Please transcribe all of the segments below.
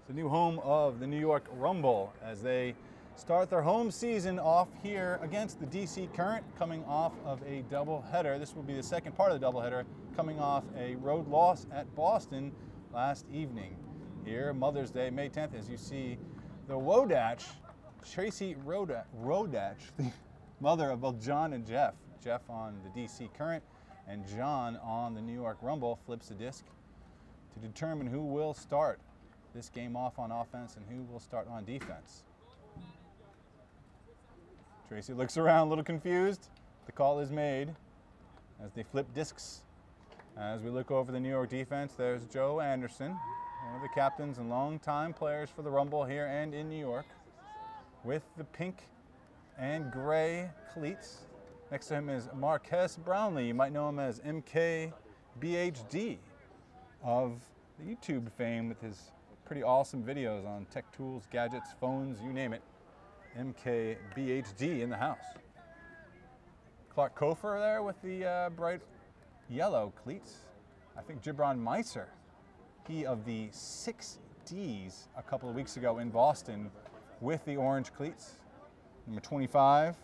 the new home of the New York Rumble as they start their home season off here against the DC Current, coming off of a doubleheader. This will be the second part of the doubleheader, coming off a road loss at Boston last evening. Here, Mother's Day, May 10th, as you see the Wodach, Tracy Rodach, the mother of both John and Jeff. Jeff on the DC Current and John on the New York Rumble, flips the disc to determine who will start this game off on offense and who will start on defense. Tracy looks around a little confused. The call is made as they flip discs. As we look over the New York defense, there's Joe Anderson, one of the captains and longtime players for the Rumble here and in New York, with the pink and gray cleats. Next to him is Marques Brownlee. You might know him as MKBHD of the YouTube fame with his pretty awesome videos on tech tools, gadgets, phones, you name it. MKBHD in the house. Clark Kofer there with the bright yellow cleats. I think Gibran Meiser, he of the 6Ds a couple of weeks ago in Boston with the orange cleats. Number 25,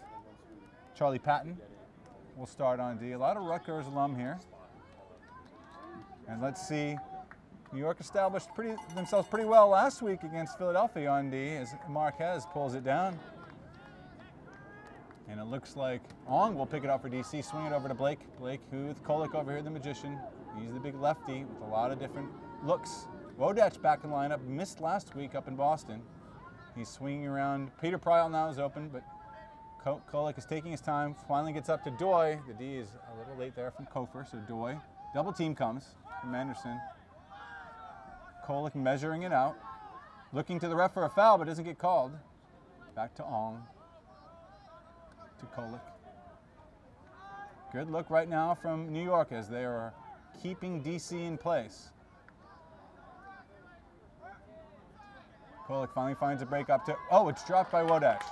Charlie Patton will start on D. A lot of Rutgers alum here. And let's see, New York established themselves pretty well last week against Philadelphia on D as Marquez pulls it down. And it looks like Ong will pick it up for DC, swing it over to Blake. Blake, who with Kolek over here, the magician. He's the big lefty with a lot of different looks. Wodach back in lineup, missed last week up in Boston. He's swinging around. Peter Pryal now is open, but Kolek is taking his time, finally gets up to Doy. The D is a little late there from Kofer, so Doy. Double team comes from Anderson. Kolek measuring it out. Looking to the ref for a foul, but doesn't get called. Back to Ong. To Kolek. Good look right now from New York as they are keeping DC in place. Kolek finally finds a break up to, oh, it's dropped by Wodach.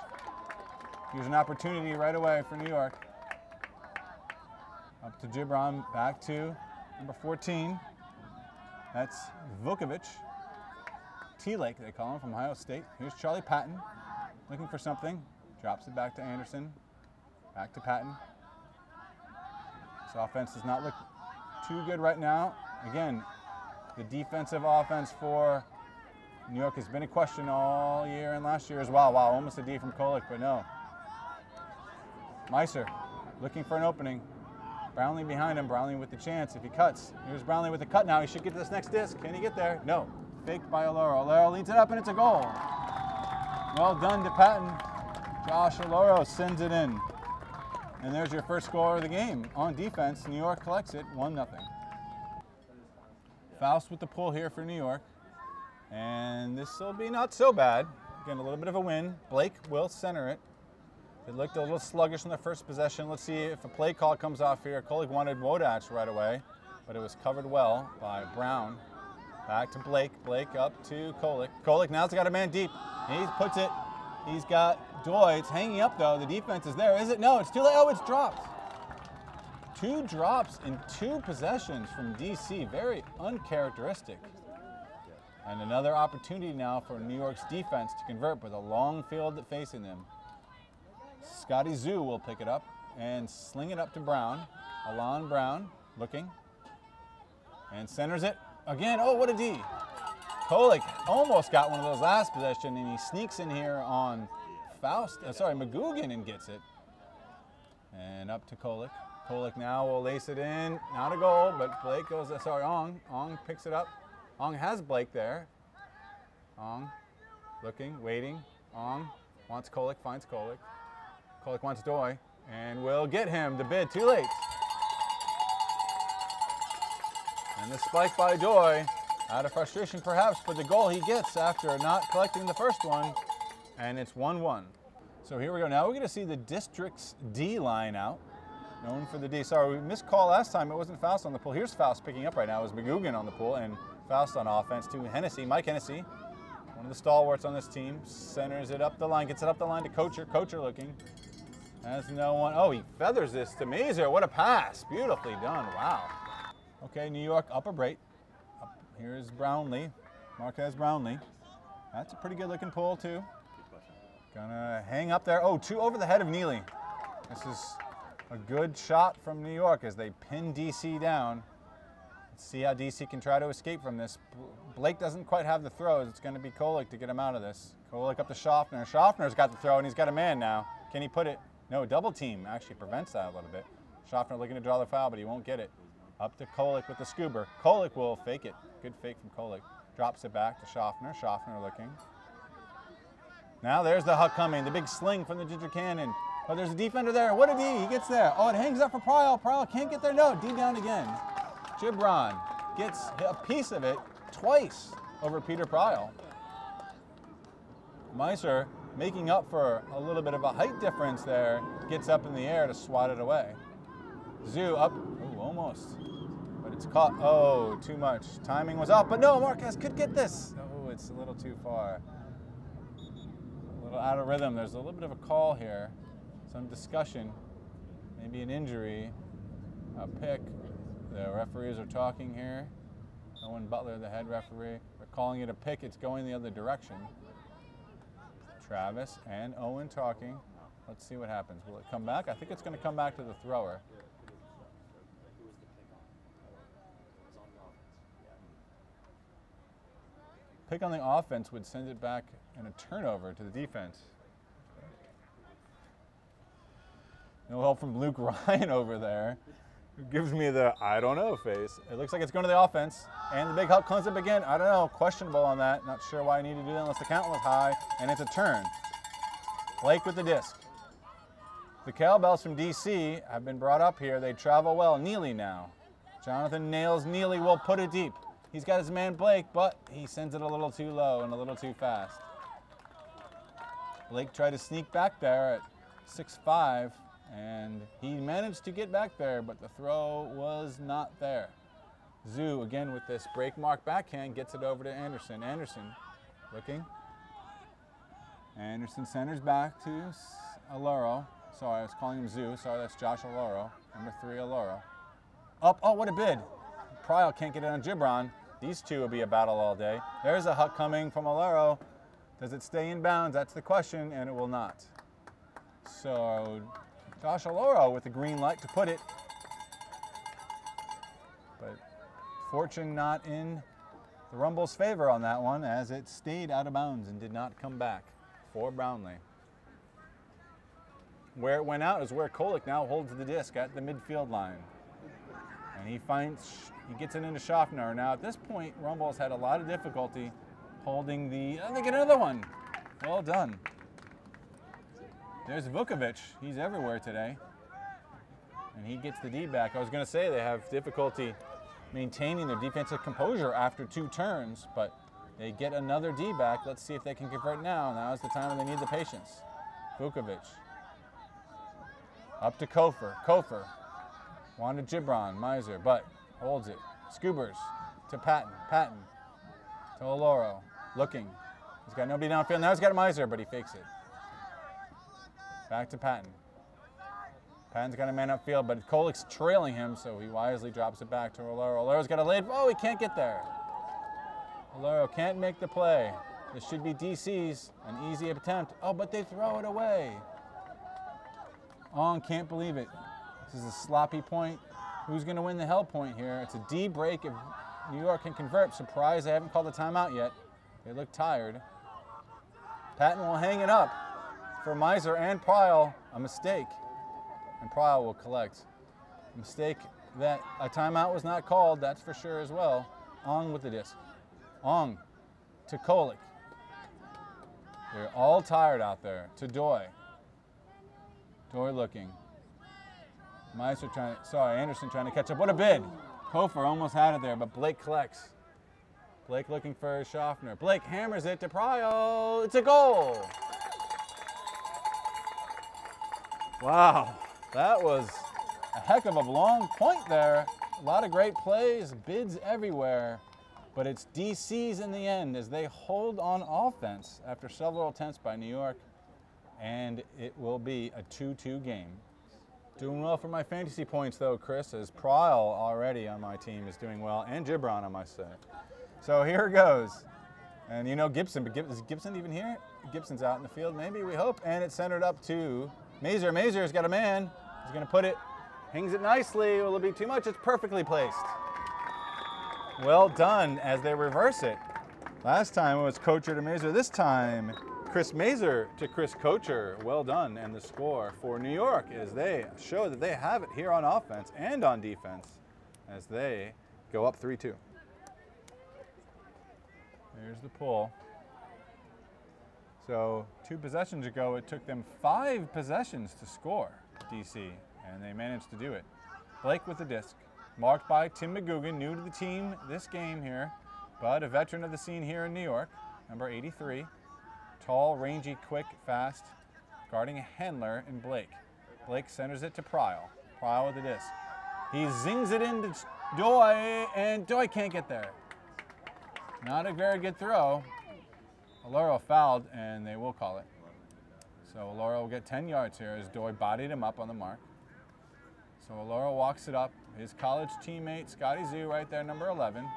Here's an opportunity right away for New York. Up to Gibran, back to number 14. That's Vukovic. T-Lake, they call him, from Ohio State. Here's Charlie Patton, looking for something. Drops it back to Anderson. Back to Patton. This offense does not look too good right now. Again, the defensive offense for New York has been a question all year and last year as well. Wow, almost a D from Kolek, but no. Meiser looking for an opening. Brownlee behind him. Brownlee with the chance if he cuts. Here's Brownlee with the cut now. He should get to this next disc. Can he get there? No. Faked by Oloro. Oloro leads it up and it's a goal. Well done to Patton. Josh Oloro sends it in. And there's your first score of the game. On defense, New York collects it 1-0. Faust with the pull here for New York. And this will be not so bad. Again, a little bit of a win. Blake will center it. It looked a little sluggish in the first possession. Let's see if a play call comes off here. Kolek wanted Wodach right away, but it was covered well by Brown. Back to Blake. Blake up to Kolek. Kolek now's got a man deep. He puts it. He's got Doy. It's hanging up though. The defense is there. Is it? No, it's too late. Oh, it's dropped. 2 drops in 2 possessions from DC. Very uncharacteristic. And another opportunity now for New York's defense to convert with a long field facing them. Scotty Zoo will pick it up and sling it up to Brown. Alon Brown looking and centers it again. Oh, what a D. Kolek almost got one of those last possession, and he sneaks in here on McGugan and gets it. And up to Kolek. Kolek now will lace it in. Not a goal, but Blake goes, Ong. Ong picks it up. Ong has Blake there. Ong looking, waiting. Ong wants Kolek, finds Kolek. Kolek wants Doy, and will get him. The bid, too late. And the spike by Doy, out of frustration perhaps, but the goal he gets after not collecting the first one, and it's 1-1. So here we go. Now we're going to see the district's D line out, known for the D. Sorry, we missed call last time. It wasn't Faust on the pull. Here's Faust picking up right now. It was McGugan on the pull, and Faust on offense to Hennessy, Mike Hennessy, one of the stalwarts on this team, centers it up the line, gets it up the line to Kocher. Kocher looking. Has no one. Oh, he feathers this to Mazer. What a pass. Beautifully done. Wow. Okay, New York up a break. Here's Brownlee, Marques Brownlee. That's a pretty good looking pull too. Gonna hang up there. Oh, 2 over the head of Neely. This is a good shot from New York as they pin DC down. Let's see how DC can try to escape from this. Blake doesn't quite have the throws. It's going to be Kolek to get him out of this. Kolek up to Schaffner. Schaffner's got the throw, and he's got a man now. Can he put it? No, double team actually prevents that a little bit. Schaffner looking to draw the foul, but he won't get it. Up to Kolek with the scuba. Kolek will fake it. Good fake from Kolek. Drops it back to Schaffner. Schaffner looking. Now there's the Huck coming. The big sling from the Ginger Cannon. Oh, there's a defender there. What a D. He gets there. Oh, it hangs up for Pryal. Pryal can't get there. No, D down again. Gibran gets a piece of it twice over Peter Pryal. Meiser making up for a little bit of a height difference there. Gets up in the air to swat it away. Zoo up. Oh, almost. But it's caught. Oh, too much. Timing was off. But no, Marquez could get this. Oh, it's a little too far. A little out of rhythm. There's a little bit of a call here. Some discussion. Maybe an injury. A pick. The referees are talking here. Owen Butler, the head referee. They're calling it a pick. It's going the other direction. Travis and Owen talking. Let's see what happens. Will it come back? I think it's going to come back to the thrower. Pick on the offense would send it back in a turnover to the defense. No help from Luke Ryan over there. Who gives me the I don't know face. It looks like it's going to the offense. And the big Huck comes up again. I don't know. Questionable on that. Not sure why I need to do that unless the count was high. And it's a turn. Blake with the disc. The cowbells from DC have been brought up here. They travel well. Neely now. Jonathan nails Neely. Will put it deep. He's got his man Blake, but he sends it a little too low and a little too fast. Blake tried to sneak back there at 6'5". And he managed to get back there, but the throw was not there. Zoo, again with this break mark backhand, gets it over to Anderson. Anderson looking. Anderson centers back to Aloro. Sorry, I was calling him Zoo. Sorry, that's Josh Aloro. Number 3, Aloro. Up, oh, what a bid. Pryal can't get it on Gibran. These two will be a battle all day. There's a Huck coming from Aloro. Does it stay in bounds? That's the question, and it will not. So Josh Aloro with the green light to put it. But fortune not in the Rumble's favor on that one, as it stayed out of bounds and did not come back for Brownlee. Where it went out is where Kolek now holds the disc at the midfield line. And he gets it into Schaffner. Now at this point, Rumble's had a lot of difficulty holding the, they get another one. Well done. There's Vukovic. He's everywhere today. And he gets the D back. I was going to say they have difficulty maintaining their defensive composure after 2 turns, but they get another D back. Let's see if they can convert now. Now is the time when they need the patience. Vukovic. Up to Kofer. Kofer. Wanted Gibran. Meiser, but holds it. Scoobers to Patton. Patton to Aloro. Looking. He's got nobody downfield. Now he's got Meiser, but he fakes it. Back to Patton. Patton's got a man upfield, but Kolek's trailing him, so he wisely drops it back to Aloro. Aloro's got a lead. Oh, he can't get there. Aloro can't make the play. This should be DC's, an easy attempt. Oh, but they throw it away. Ong can't believe it. This is a sloppy point. Who's going to win the hell point here? It's a D break if New York can convert. Surprised they haven't called the timeout yet. They look tired. Patton will hang it up. For Meiser and Pryal, a mistake. And Pryal will collect. A mistake that a timeout was not called, that's for sure as well. Ong with the disc. Ong to Kolek. They're all tired out there. To Doi. Doi looking. Meiser Anderson trying to catch up. What a bid. Kofer almost had it there, but Blake collects. Blake looking for Schaffner. Blake hammers it to Pryal. It's a goal. Wow, that was a heck of a long point there. A lot of great plays, bids everywhere, but it's DC's in the end as they hold on offense after several attempts by New York, and it will be a 2-2 game. Doing well for my fantasy points though, Chris, as Pryal already on my team is doing well, and Gibran on my side. So here it goes. And you know Gibson, but is Gibson even here? Gibson's out in the field, maybe, we hope. And it's centered up to Mazur. Mazur's got a man. He's going to put it, hangs it nicely. Will it be too much? It's perfectly placed. Well done as they reverse it. Last time it was Kocher to Mazur. This time, Chris Mazur to Chris Kocher. Well done. And the score for New York is they show that they have it here on offense and on defense as they go up 3-2. Here's the pull. So 2 possessions ago, it took them 5 possessions to score, DC, and they managed to do it. Blake with the disc, marked by Tim McGugan, new to the team this game here, but a veteran of the scene here in New York, number 83. Tall, rangy, quick, fast, guarding a handler in Blake. Blake centers it to Pryal. Pryal with the disc. He zings it into Doi, and Doi can't get there. Not a very good throw. Oloro fouled, and they will call it. So Oloro will get 10 yards here as Doi bodied him up on the mark. So Oloro walks it up. His college teammate, Scotty Zoo, right there, number 11.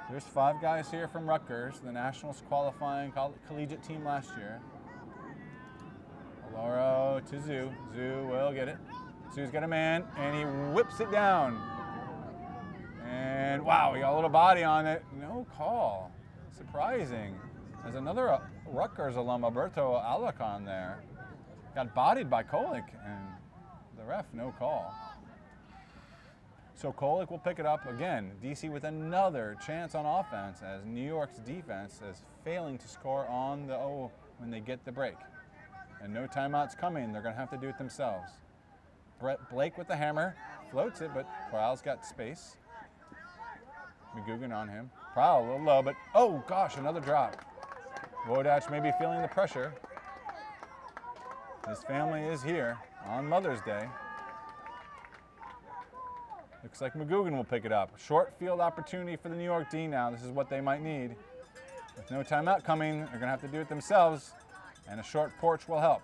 There's 5 guys here from Rutgers, the Nationals qualifying collegiate team last year. Oloro to Zoo. Zoo will get it. Zoo's got a man, and he whips it down. And wow, he got a little body on it. No call. Surprising. There's another Rutgers alum, Alberto Alarcon there. Got bodied by Kolek, and the ref, no call. So Kolek will pick it up again. DC with another chance on offense as New York's defense is failing to score on the when they get the break. And no timeouts coming. They're going to have to do it themselves. Blake with the hammer. Floats it, but Prowell's got space. McGugan on him. Prowell a little low, but oh gosh, another drop. Wodach may be feeling the pressure. His family is here on Mother's Day. Looks like McGugan will pick it up. Short field opportunity for the New York D now. This is what they might need. With no timeout coming, they're going to have to do it themselves, and a short porch will help.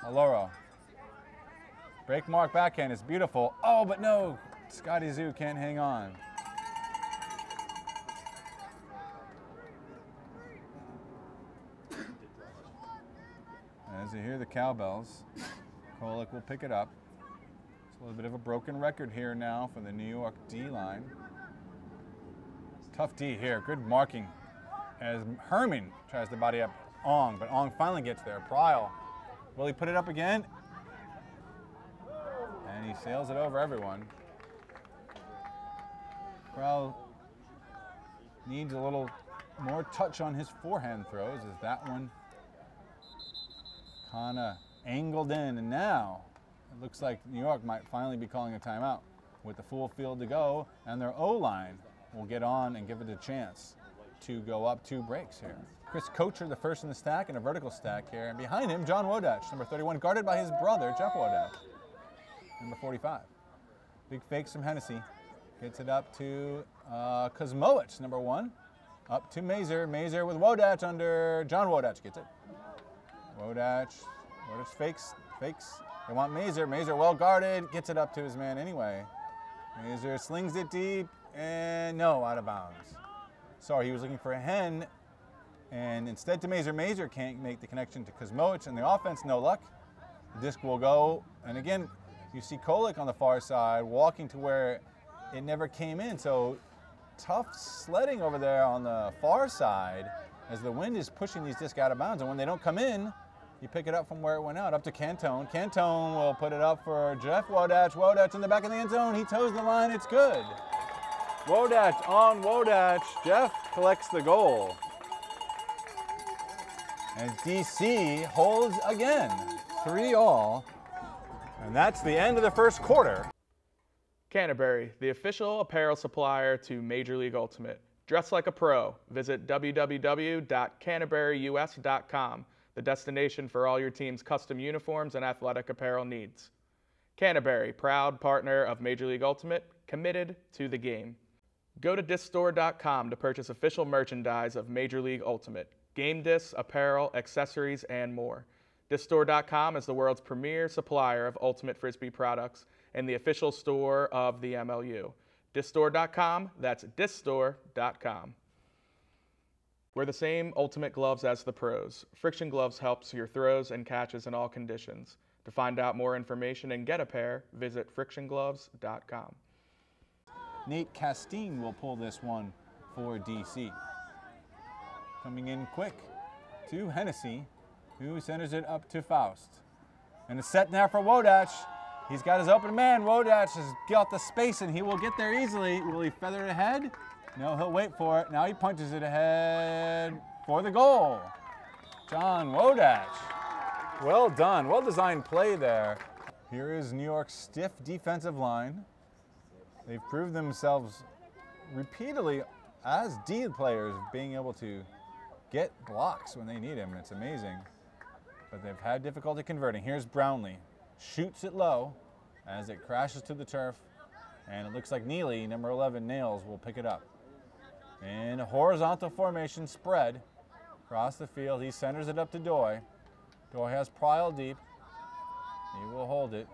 Oloro. Break mark backhand is beautiful. Oh, but no, Scotty Zoo can't hang on. As you hear the cowbells, Kolek will pick it up. It's a little bit of a broken record here now for the New York D-line. Tough D here, good marking as Herman tries to body up Ong, but Ong finally gets there. Pryal, will he put it up again? And he sails it over everyone. Pryal needs a little more touch on his forehand throws as that one kind of angled in, and now it looks like New York might finally be calling a timeout with the full field to go, and their O-line will get on and give it a chance to go up 2 breaks here. Chris Kocher, the first in the stack, and a vertical stack here, and behind him, John Wodach, number 31, guarded by his brother, Jeff Wodach, number 45. Big fakes from Hennessy. Gets it up to Kuzmowicz, number 1, up to Mazur. Mazur with Wodach under John Wodach gets it. Wodach fakes. They want Mazur. Mazur well guarded, gets it up to his man anyway. Mazur slings it deep, and no, out of bounds. Sorry, he was looking for a hen, and instead to Mazur. Mazur can't make the connection to Kuzmowicz, and the offense, no luck. The disc will go, and again, you see Kolek on the far side walking to where it never came in, so tough sledding over there on the far side as the wind is pushing these discs out of bounds, and when they don't come in, you pick it up from where it went out, up to Cantone. Cantone will put it up for Jeff Wodach. Wodach in the back of the end zone. He toes the line. It's good. Wodach on Wodach. Jeff collects the goal. And DC holds again. 3-all. And that's the end of the first quarter. Canterbury, the official apparel supplier to Major League Ultimate. Dress like a pro. Visit www.canterburyus.com. The destination for all your team's custom uniforms and athletic apparel needs. Canterbury, proud partner of Major League Ultimate, committed to the game. Go to discstore.com to purchase official merchandise of Major League Ultimate, game discs, apparel, accessories, and more. Discstore.com is the world's premier supplier of Ultimate Frisbee products and the official store of the MLU. Discstore.com, that's discstore.com. Wear the same ultimate gloves as the pros. Friction Gloves helps your throws and catches in all conditions. To find out more information and get a pair, visit frictiongloves.com. Nate Castine will pull this one for DC. Coming in quick to Hennessy, who centers it up to Faust. And a set now for Wodach. He's got his open man. Wodach has got the space and he will get there easily. Will he feather it ahead? No, he'll wait for it. Now he punches it ahead for the goal. John Wodach. Well done. Well designed play there. Here is New York's stiff defensive line. They've proved themselves repeatedly as D players being able to get blocks when they need them. It's amazing. But they've had difficulty converting. Here's Brownlee. Shoots it low as it crashes to the turf. And it looks like Neely, number 11, Nails, will pick it up. In a horizontal formation spread across the field. He centers it up to Doy. Doy has Pryle deep. He will hold it.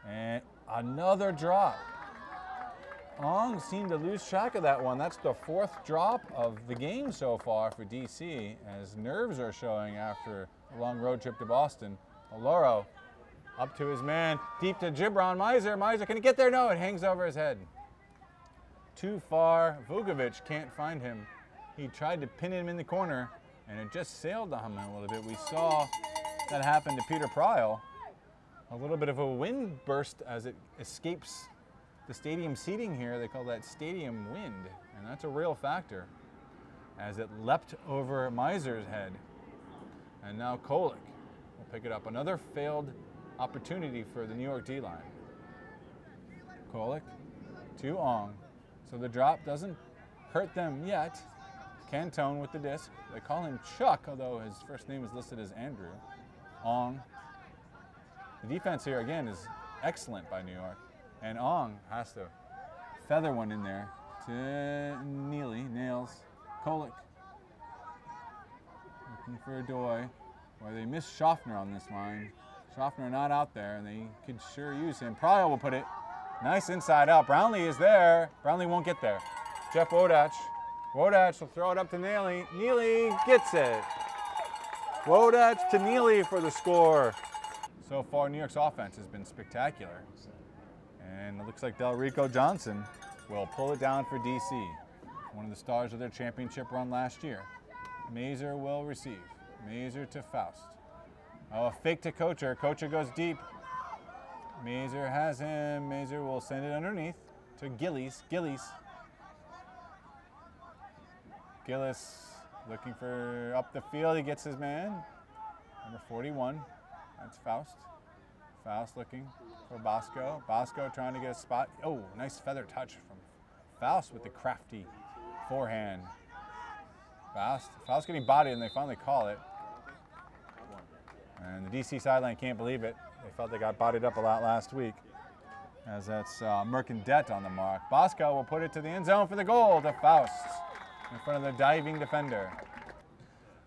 And another drop. Ong seemed to lose track of that one. That's the 4th drop of the game so far for DC, as nerves are showing after a long road trip to Boston. Oloro up to his man, deep to Gibran. Miser, can he get there? No, it hangs over his head. Too far. Vukovic can't find him. He tried to pin him in the corner, and it just sailed on him a little bit. We saw that happen to Peter Pryle. A little bit of a wind burst as it escapes the stadium seating here. They call that stadium wind, and that's a real factor as it leapt over Miser's head. And now Kolick will pick it up. Another failed opportunity for the New York D-line. Kolick to Ong. So the drop doesn't hurt them yet. Cantone with the disc. They call him Chuck, although his first name is listed as Andrew. Ong. The defense here, again, is excellent by New York. And Ong has to feather one in there to Neely. Nails. Kolick. Looking for a Doy. Where they missed Schaffner on this line. Schaffner not out there, and they could sure use him. Pryor will put it. Nice inside out. Brownlee is there. Brownlee won't get there. Jeff Wodach. Wodach will throw it up to Neely. Neely gets it. Wodach to Neely for the score. So far, New York's offense has been spectacular. And it looks like Delrico Johnson will pull it down for DC. One of the stars of their championship run last year. Mazer will receive. Mazer to Faust. Oh, a fake to Kocher. Kocher goes deep. Mazer has him. Mazer will send it underneath to Gillies. Gillies looking for up the field. He gets his man. Number 41. That's Faust. Faust looking for Bosco. Bosco trying to get a spot. Oh, nice feather touch from Faust with the crafty forehand. Faust getting bodied, and they finally call it. And the DC sideline can't believe it. They felt they got bodied up a lot last week, as that's Mercadette on the mark. Bosco will put it to the end zone for the goal to Faust in front of the diving defender.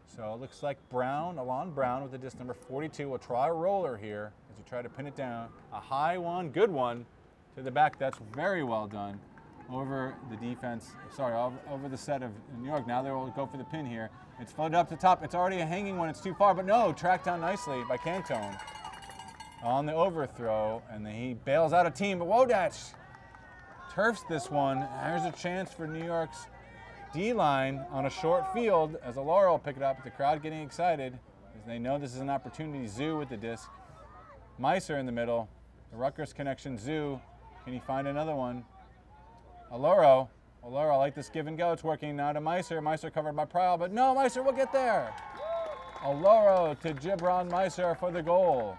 So it looks like Brown, Alon Brown with the disc number 42 will try a roller here as he try to pin it down. A high one, good one to the back. That's very well done over the defense, over the set of New York. Now they will go for the pin here. It's floated up to top. It's already a hanging one. It's too far, but no, tracked down nicely by Cantone on the overthrow, and then he bails out a team. But Wodach turfs this one. There's a chance for New York's D-line on a short field as Alora will pick it up. The crowd getting excited as they know this is an opportunity. Zoo with the disc. Meiser in the middle. The Rutgers connection. Zoo. Can he find another one? Alora, I like this give and go. It's working now to Meiser. Meiser covered by Pryle, but no, Meiser will get there. Alora to Gibran Meiser for the goal.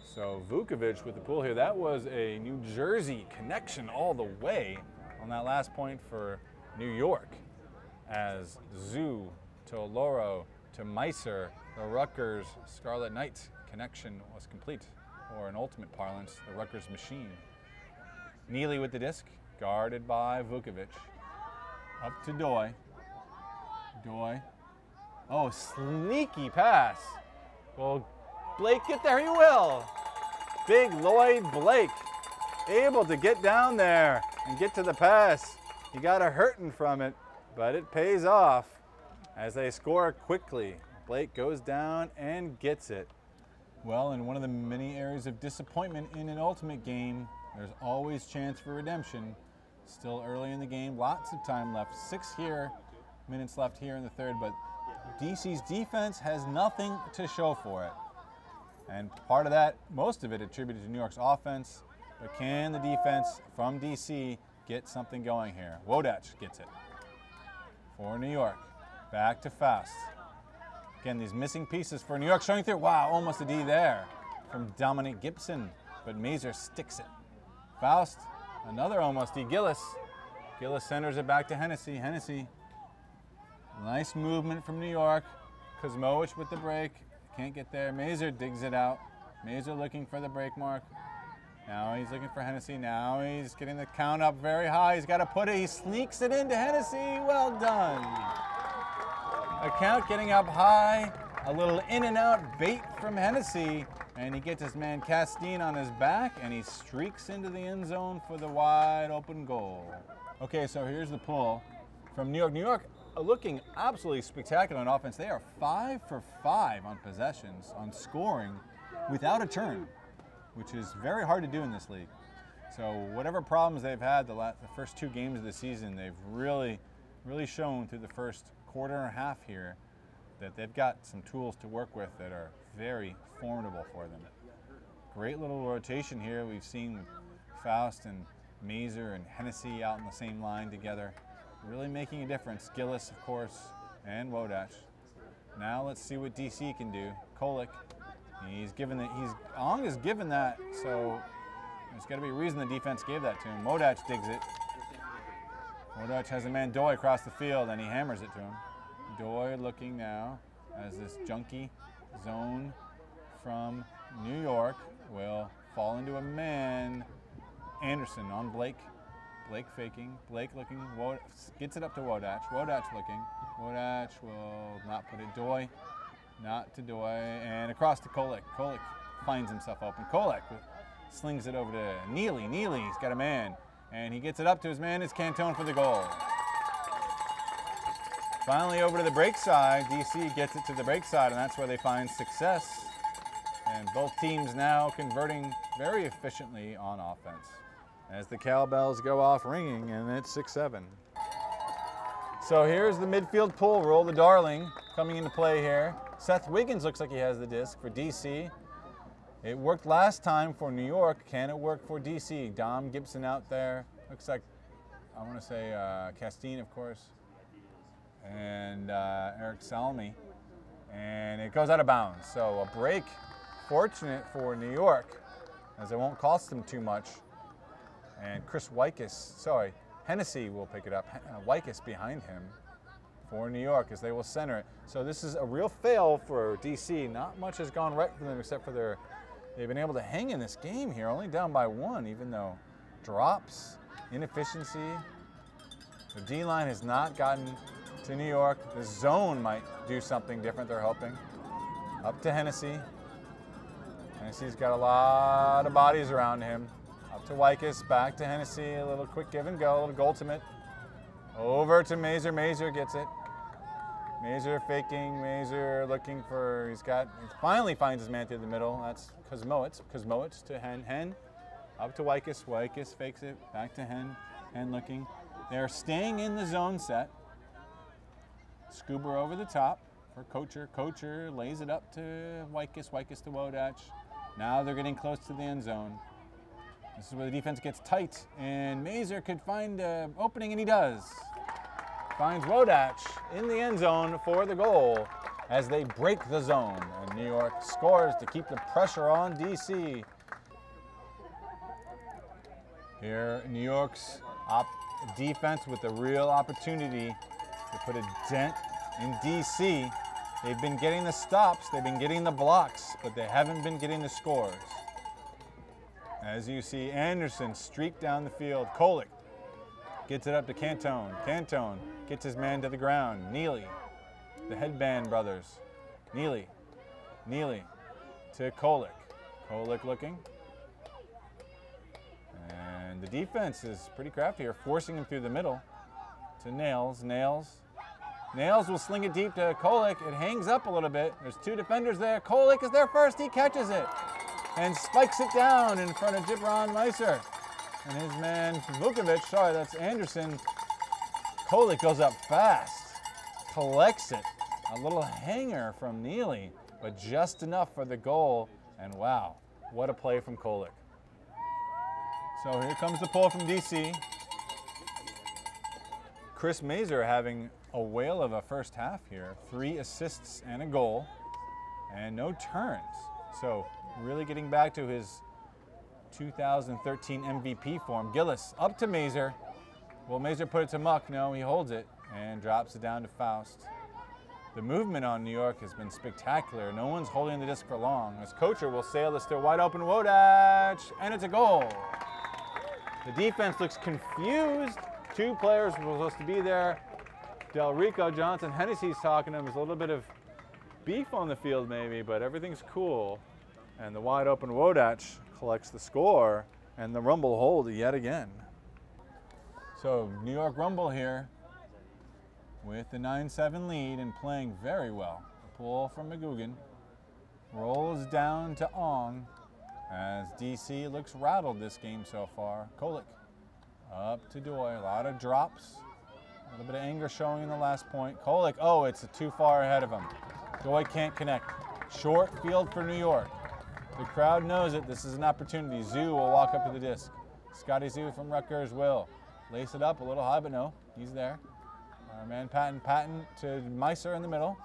So Vukovic with the pull here. That was a New Jersey connection all the way on that last point for New York. As Zoo to Alora to Meiser, the Rutgers Scarlet Knights connection was complete. Or in ultimate parlance, the Rutgers machine. Neely with the disc, guarded by Vukovic. Up to Doy. Doy. Oh, sneaky pass. Will Blake get there? He will. Big Lloyd Blake able to get down there and get to the pass. He got a hurting from it. but it pays off as they score quickly. Blake goes down and gets it. Well, in one of the many areas of disappointment in an ultimate game, there's always chance for redemption. Still early in the game, lots of time left. 6 minutes left here in the third, but DC's defense has nothing to show for it. And part of that, most of it attributed to New York's offense, but can the defense from DC get something going here? Wodach gets it for New York. Back to Faust. Again, these missing pieces for New York showing through. Wow, almost a D there from Dominic Gibson, but Mazur sticks it. Faust, another almost D. Gillis. Gillis centers it back to Hennessy. Hennessy, nice movement from New York. Kuzmowicz with the break. Can't get there. Mazur digs it out. Mazur looking for the break mark. Now he's looking for Hennessy. Now he's getting the count up very high. He's got to put it. He sneaks it into Hennessy. Well done. A count getting up high. A little in and out bait from Hennessy. And he gets his man Castine on his back. And he streaks into the end zone for the wide open goal. Okay, so here's the pull from New York. New York looking absolutely spectacular on offense. They are 5 for 5 on possessions, on scoring, without a turn, which is very hard to do in this league. So whatever problems they've had the first 2 games of the season, they've really shown through the first quarter and a half here that they've got some tools to work with that are very formidable for them. Great little rotation here. We've seen Faust and Mazur and Hennessy out in the same line together, really making a difference. Gillis, of course, and Wodach. Now let's see what DC can do. Kolek, Ong is given that, so there's got to be a reason the defense gave that to him. Wodach digs it. Wodach has a man Doi across the field, and he hammers it to him. Doi looking now as this junky zone from New York will fall into a man. Anderson on Blake. Blake faking. Blake looking. Gets it up to Wodach. Wodach looking. Wodach will not put it. Doi. Not to Doi. And across to Kolek. Kolek finds himself open. Kolek slings it over to Neely. Neely's got a man. And he gets it up to his man. It's Cantone for the goal. Finally over to the break side. DC gets it to the break side, and that's where they find success. And both teams now converting very efficiently on offense as the cowbells go off ringing, and it's 6-7. So here's the midfield pull. Roll the Darling coming into play here. Seth Wiggins looks like he has the disc for DC. It worked last time for New York. Can it work for DC? Dom Gibson out there. Looks like, I want to say Castine, of course, and Eric Salmi. And it goes out of bounds. So a break, fortunate for New York, as it won't cost them too much. And Hennessy will pick it up. Wykus behind him for New York as they will center it. So this is a real fail for DC. Not much has gone right for them except for they've been able to hang in this game here, only down by 1, even though drops, inefficiency. The D-line has not gotten to New York. The zone might do something different, they're hoping. Up to Hennessy. Hennessy's got a lot of bodies around him. Up to Wykus, back to Hennessy, a little quick give and go, a little goaltimate. Over to Mazur, Mazur gets it. Mazur faking, Mazur looking for, he finally finds his man through the middle. That's Kuzmowicz to Hen. Up to Wykus, Wykus fakes it, back to Hen looking. They're staying in the zone set. Scuba over the top for Kocher. Kocher lays it up to Wykus, Wykus to Wodach. Now they're getting close to the end zone. This is where the defense gets tight, and Mazur could find an opening, and he does. Finds Wodach in the end zone for the goal as they break the zone, and New York scores to keep the pressure on DC. Here, New York's defense with a real opportunity to put a dent in DC. They've been getting the stops, they've been getting the blocks, but they haven't been getting the scores. As you see, Anderson streak down the field. Kolek gets it up to Cantone. Cantone gets his man to the ground. Neely, the Headband brothers. Neely to Kolek. Kolek looking. And the defense is pretty crafty here, forcing him through the middle. to Nails. Nails will sling it deep to Kolek. It hangs up a little bit. There's two defenders there. Kolek is there first. He catches it and spikes it down in front of Gibran Meiser. And his man, Vukovic, sorry, that's Anderson. Kolek goes up fast, collects it. A little hanger from Neely, but just enough for the goal. And wow, what a play from Kolek. So here comes the pull from DC. Chris Meiser having a whale of a first half here. 3 assists and a goal, and no turns. So really getting back to his 2013 MVP form. Gillis up to Meiser. Will Meiser put it to Muck? No, he holds it and drops it down to Faust. The movement on New York has been spectacular. No one's holding the disc for long. As Kocher will sail this to wide open Wodach, and it's a goal. The defense looks confused. 2 players were supposed to be there. Del Rico, Johnson, Hennessy's talking to him. There's a little bit of beef on the field maybe, but everything's cool. And the wide open Wodach collects the score, and the Rumble hold yet again. So New York Rumble here with the 9-7 lead and playing very well. The pull from McGugan rolls down to Ong as DC looks rattled this game so far. Kolek up to Doi, a lot of drops, a little bit of anger showing in the last point. Kolek, oh, it's too far ahead of him. Doi can't connect. Short field for New York. The crowd knows it. This is an opportunity. Zoo will walk up to the disc. Scotty Zoo from Rutgers will lace it up a little high, but no, he's there. Our man Patton to Meiser in the middle.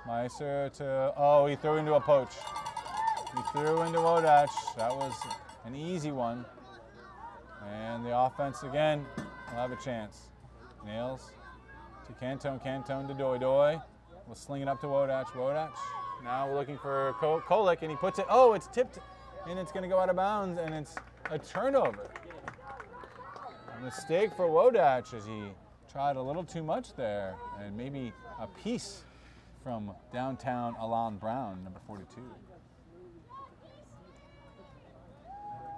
Meiser to, oh, he threw into a poach. He threw into Wodach. That was an easy one. And the offense again will have a chance. Nails to Cantone, Cantone to Doi. We'll sling it up to Wodach. Now we're looking for Kolek, and he puts it, oh, it's tipped, and it's going to go out of bounds, and it's a turnover. A mistake for Wodach as he tried a little too much there, and maybe a piece from downtown Alon Brown, number 42.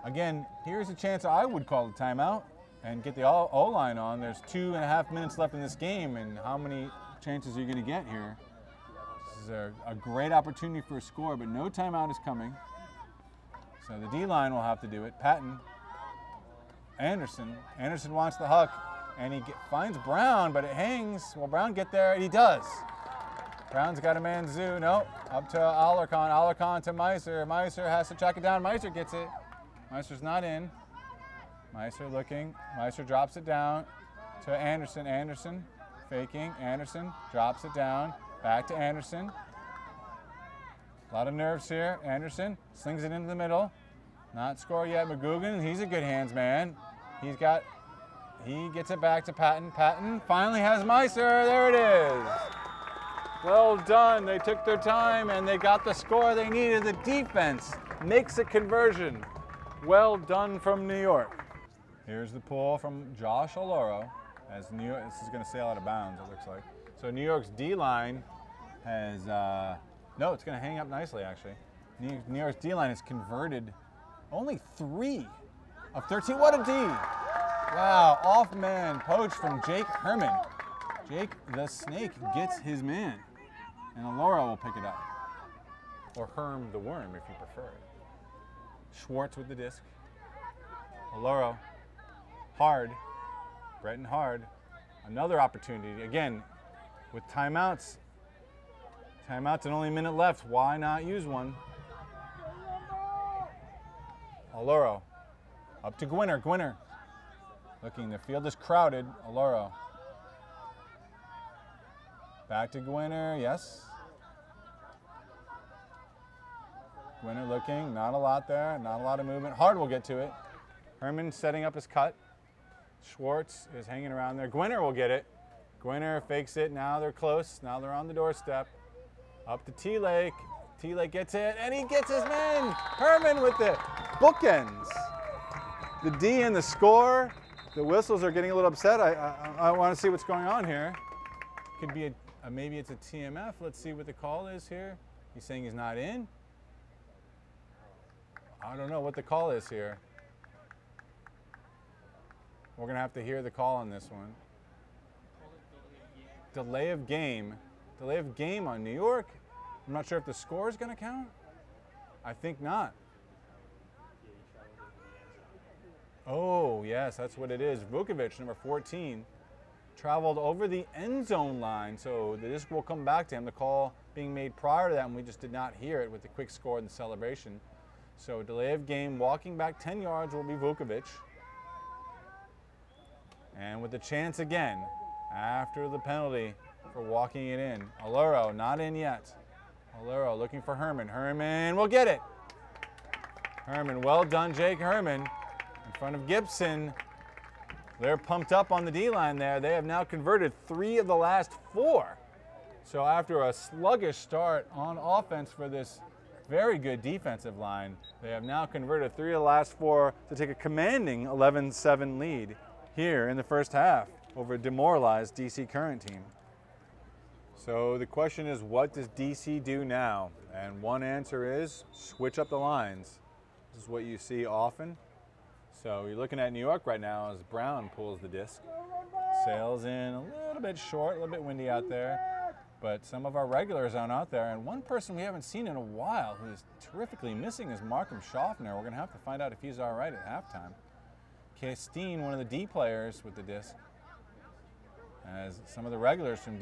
Again, here's a chance I would call a timeout and get the O-line on. There's 2.5 minutes left in this game, and how many chances are you going to get here? This is a great opportunity for a score, but no timeout is coming. So the D-line will have to do it. Patton, Anderson wants the huck, and he finds Brown, but it hangs. Will Brown get there? And he does. Brown's got a man Zoo. No, up to Alarcon. Alarcon to Meiser. Meiser has to track it down. Meiser gets it. Meiser's not in. Meiser looking. Meiser drops it down to Anderson. Anderson faking. Anderson drops it down. Back to Anderson. A lot of nerves here. Anderson slings it into the middle. Not score yet. McGugan, he's a good hands man. He gets it back to Patton. Patton finally has Meiser. There it is. Well done. They took their time and they got the score they needed. The defense makes a conversion. Well done from New York. Here's the pull from Josh Oloro as New York, this is going to sail out of bounds, it looks like. So New York's D-line has, no, it's going to hang up nicely actually. New York's D-line has converted only 3 of 13. What a D! Wow, off man poach from Jake Herman. Jake the Snake gets his man, and Oloro will pick it up. Or Herm the Worm if you prefer it. Schwartz with the disc. Oloro, Hard, Breton Hard. Another opportunity, again, with timeouts. Timeouts and only a minute left, why not use one? Oloro, up to Gwinner, Gwinner. Looking, the field is crowded, Oloro. Back to Gwinner, yes. Gwinner looking, not a lot there, not a lot of movement. Hard will get to it. Herman setting up his cut. Schwartz is hanging around there. Gwinner will get it. Gwinner fakes it, now they're close, now they're on the doorstep. Up to T-Lake. T-Lake gets it, and he gets his man. Herman with the bookends. The D and the score. The whistles are getting a little upset. I want to see what's going on here. Could be maybe it's a TMF. Let's see what the call is here. He's saying he's not in. I don't know what the call is here. We're going to have to hear the call on this one. delay of game. Delay of game on New York. I'm not sure if the score is going to count. I think not. Oh, yes, that's what it is. Vukovic, number 14, traveled over the end zone line, so the disc will come back to him. The call being made prior to that, and we just did not hear it with the quick score and the celebration. So delay of game, walking back 10 yards will be Vukovic. And with the chance again, after the penalty for walking it in. Olero, not in yet. Olero looking for Herman. Herman will get it. Herman, well done, Jake Herman. In front of Gibson. They're pumped up on the D-line there. They have now converted 3 of the last 4. So after a sluggish start on offense for this very good defensive line, they have now converted 3 of the last 4 to take a commanding 11-7 lead here in the first half over a demoralized DC Current team. So the question is, what does DC do now? And one answer is switch up the lines. This is what you see often. So you're looking at New York right now as Brown pulls the disc. Sails in a little bit short, a little bit windy out there, but some of our regulars aren't out there. And one person we haven't seen in a while who is terrifically missing is Markham Schaffner. We're going to have to find out if he's all right at halftime. Castine, one of the D players with the disc, as some of the regulars from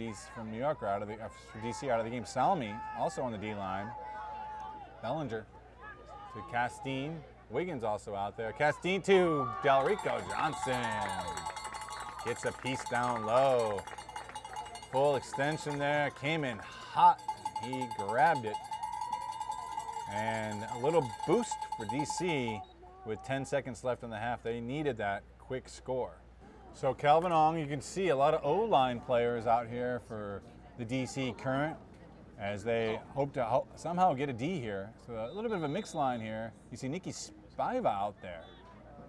New York are out of the DC out of the game. Salmi also on the D line. Bellinger to Castine. Wiggins also out there. Castine to Delrico Johnson. Gets a piece down low. Full extension there. Came in hot. He grabbed it. And a little boost for DC with 10 seconds left in the half. They needed that quick score. So Calvin Ong, you can see a lot of O-line players out here for the DC Current as they hope to somehow get a D here. So a little bit of a mixed line here. You see Nikki Spiva out there.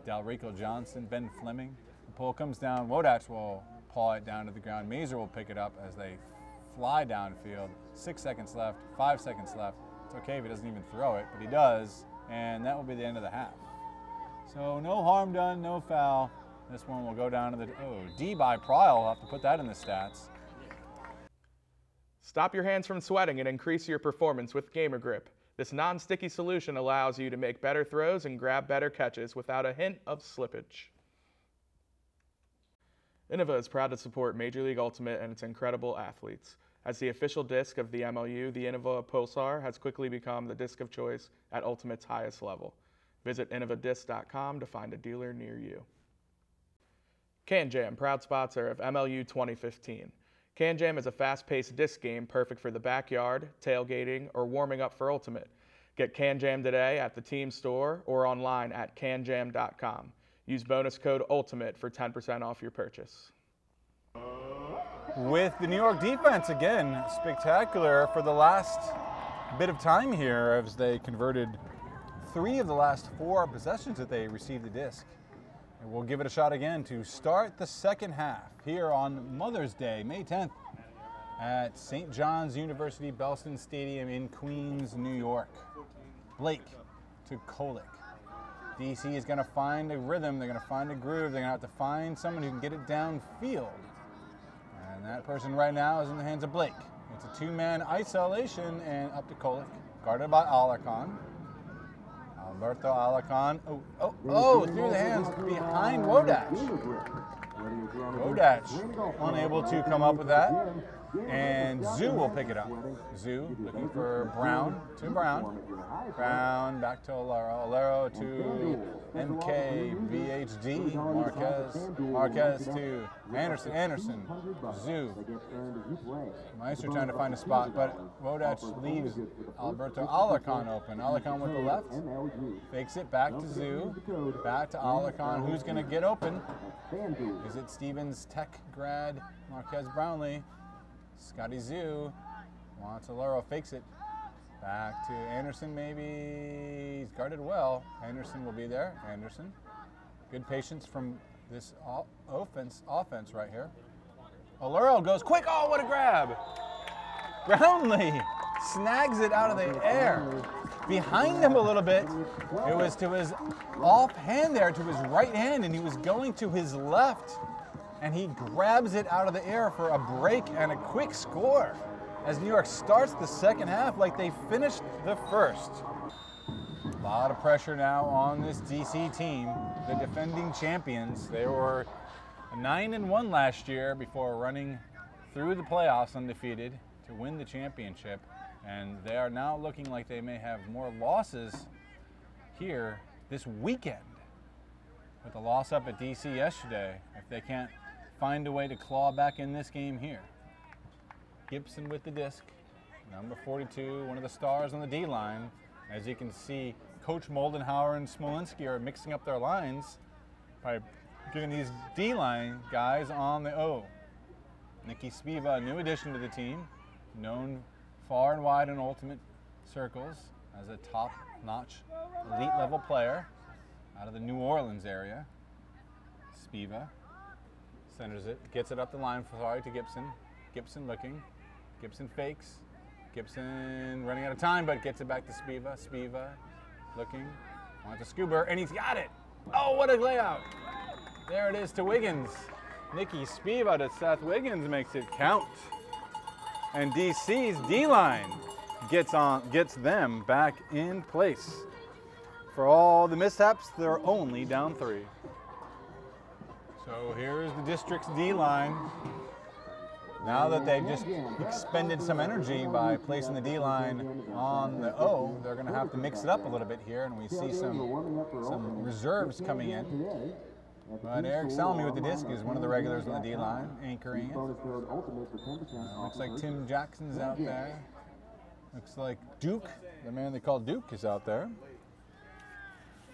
Delrico Johnson, Ben Fleming. The pull comes down. Wodach will paw it down to the ground. Mazer will pick it up as they fly downfield. 6 seconds left, 5 seconds left. It's okay if he doesn't even throw it, but he does. And that will be the end of the half. So no harm done, no foul. This one will go down to the, D by Pryle. I'll have to put that in the stats. Stop your hands from sweating and increase your performance with Gamer Grip. This non-sticky solution allows you to make better throws and grab better catches without a hint of slippage. Innova is proud to support Major League Ultimate and its incredible athletes. As the official disc of the MLU, the Innova Pulsar has quickly become the disc of choice at Ultimate's highest level. Visit innovadisc.com to find a dealer near you. CanJam, proud sponsor of MLU 2015. CanJam is a fast-paced disc game perfect for the backyard, tailgating, or warming up for Ultimate. Get CanJam today at the team store or online at canjam.com. Use bonus code ULTIMATE for 10% off your purchase. With the New York defense, again, spectacular for the last bit of time here as they converted 3 of the last 4 possessions that they received the disc. And we'll give it a shot again to start the second half here on Mother's Day, May 10th at St. John's University Belston Stadium in Queens, New York. Blake to Kolick. DC is going to find a rhythm. They're going to find a groove. They're going to have to find someone who can get it downfield. And that person right now is in the hands of Blake. It's a 2-man isolation and up to Kolick, guarded by Alarcon. Alberto Alarcon. Through the hands behind Wodach. Wodach unable to come up with that. And Zoo will pick it up. Zoo looking for Brown to Brown. Brown back to Olero. Olero to MK, VHD. Marquez to Anderson. Anderson. Zoo. Meister trying to find a spot, but Wodach leaves Alberto Alarcon open. Alarcon with the left. Fakes it back to Zoo. Back to Alarcon. Who's going to get open? Is it Stevens Tech grad Marquez Brownlee? Scotty Zoo wants Olero, fakes it. Back to Anderson, maybe. He's guarded well. Anderson will be there. Anderson. Good patience from this offense right here. Olero goes quick. Oh, what a grab. Brownlee snags it out of the air. Behind him a little bit. It was to his off hand there, to his right hand, and he was going to his left. and he grabs it out of the air for a break and a quick score as New York starts the second half like they finished the first. A lot of pressure now on this DC team, the defending champions. They were 9-1 last year before running through the playoffs undefeated to win the championship, and they are now looking like they may have more losses here this weekend with a loss up at DC yesterday if they can't find a way to claw back in this game here. Gibson with the disc, number 42, one of the stars on the D-line. As you can see, Coach Moldenhauer and Smolinski are mixing up their lines by getting these D-line guys on the O. Nicky Spiva, a new addition to the team, known far and wide in ultimate circles as a top-notch elite level player out of the New Orleans area. Spiva centers it, gets it up the line to Gibson. Gibson looking, Gibson fakes. Gibson running out of time, but gets it back to Spiva. Spiva looking, wants to Scuba, and he's got it. Oh, what a layout. There it is to Wiggins. Nicky Spiva to Seth Wiggins makes it count. And DC's D-line gets them back in place. For all the mishaps, they're only down 3. So here's the district's D-line. Now that they've just expended some energy by placing the D-line on the O, they're going to have to mix it up a little bit here, and we see some reserves coming in. But Eric Salmi with the disc is one of the regulars on the D-line, anchoring it. Looks like Tim Jackson's out there. Looks like Duke, the man they call Duke, is out there.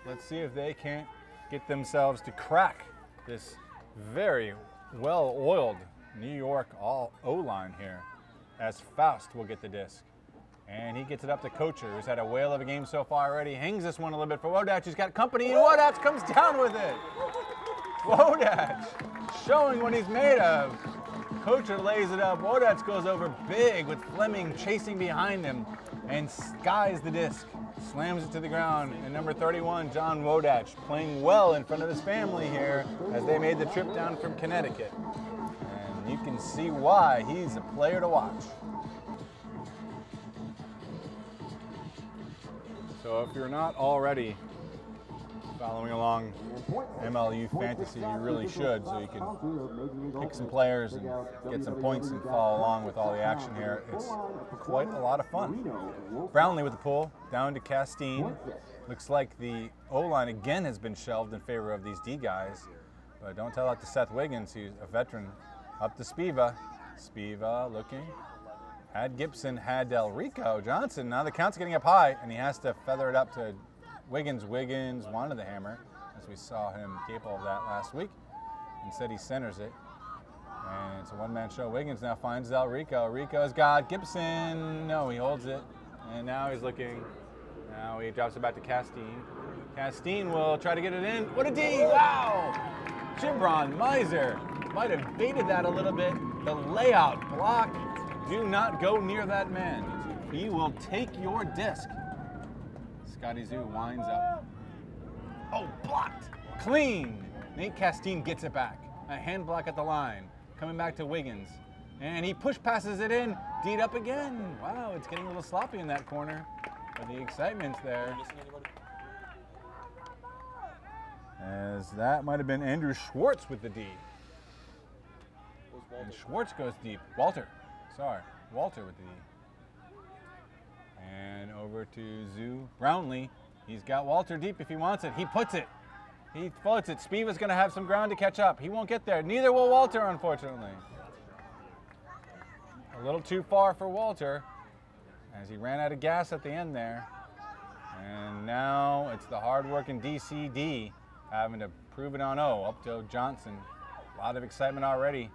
Let's see if they can't get themselves to crack this very well-oiled New York all O-line here, as Faust will get the disc. And he gets it up to Kocher, who's had a whale of a game so far already. Hangs this one a little bit for Wodach. He's got company, and Wodach comes down with it. Wodach showing what he's made of. Kocher lays it up. Wodach goes over big with Fleming chasing behind him and skies the disc. Slams it to the ground, and number 31, John Wodach, playing well in front of his family here as they made the trip down from Connecticut. And you can see why he's a player to watch. So if you're not already following along MLU Fantasy, you really should, so you can pick some players and get some points and follow along with all the action here. It's quite a lot of fun. Brownlee with the pull, down to Castine. Looks like the O-line again has been shelved in favor of these D guys, but don't tell that to Seth Wiggins, who's a veteran. Up to Spiva. Spiva looking. Had Gibson, had Del Rico. Johnson, now the count's getting up high, and he has to feather it up to Wiggins. Wiggins wanted the hammer, as we saw him capable of that last week. Instead, he centers it. And it's a one-man show. Wiggins now finds Del Rico. Rico's got Gibson. No, he holds it. And now he's looking. Now he drops it back to Castine. Castine will try to get it in. What a D! Wow! Gibron Miser might have baited that a little bit. The layout block. Do not go near that man. He will take your disc. Scotty Zoo winds up. Oh, blocked. Clean. Nate Castine gets it back. A hand block at the line. Coming back to Wiggins. And he push passes it in. D'd up again. Wow, it's getting a little sloppy in that corner. But the excitement's there. As that might have been Andrew Schwartz with the D. And Schwartz goes deep. Walter with the D. And over to Zoo Brownlee. He's got Walter deep if he wants it. He puts it. He floats it. Spiva's going to have some ground to catch up. He won't get there. Neither will Walter, unfortunately. A little too far for Walter as he ran out of gas at the end there. And now it's the hard-working DCD having to prove it on O. Up to Johnson. A lot of excitement already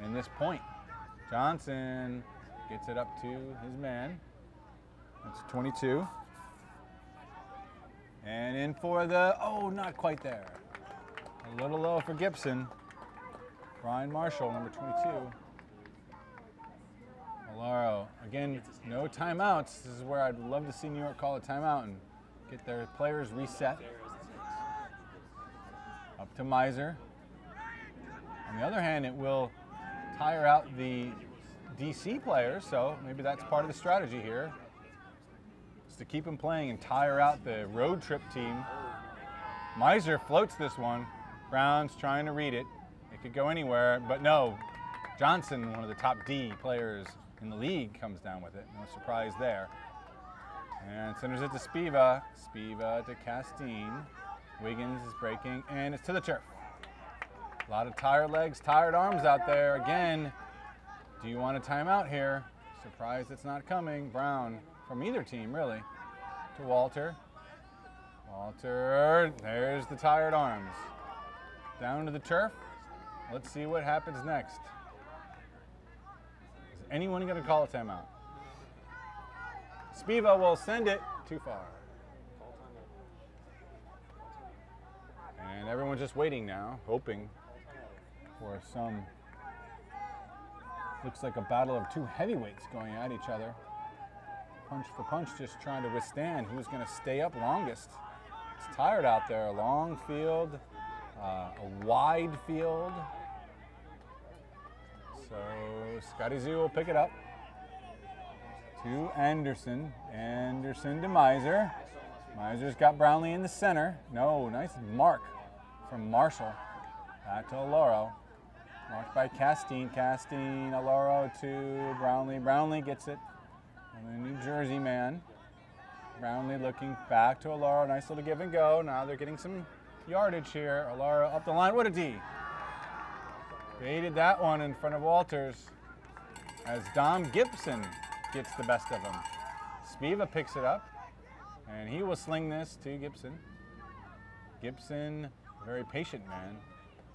in this point. Johnson gets it up to his man. That's 22. And in for the, oh, not quite there. A little low for Gibson. Brian Marshall, number 22. Malaro, again, no timeouts. This is where I'd love to see New York call a timeout and get their players reset. Up to Miser. On the other hand, it will tire out the DC players, so maybe that's part of the strategy here, is to keep them playing and tire out the road trip team. Miser floats this one. Brown's trying to read it. It could go anywhere, but no. Johnson, one of the top D players in the league, comes down with it. No surprise there. And senders it to Spiva. Spiva to Castine. Wiggins is breaking, and it's to the turf. A lot of tired legs, tired arms out there. Again, do you want a timeout here? Surprised it's not coming. Brown, from either team, really, to Walter. Walter, there's the tired arms. Down to the turf. Let's see what happens next. Is anyone going to call a timeout? Spiva will send it too far. And everyone's just waiting now, hoping for some, looks like a battle of two heavyweights going at each other. Punch for punch, just trying to withstand who's going to stay up longest. It's tired out there, a long field, a wide field. So Scotty Zoo will pick it up to Anderson. Anderson to Miser. Miser's got Brownlee in the center. No, nice mark from Marshall. Back to Aloro. Marked by Castine. Castine, Aloro to Brownlee. Brownlee gets it. And the New Jersey man. Brownlee looking back to Aloro. Nice little give and go. Now they're getting some yardage here. Aloro up the line. What a D. Baited that one in front of Walters as Dom Gibson gets the best of him. Spiva picks it up, and he will sling this to Gibson. Gibson, very patient man,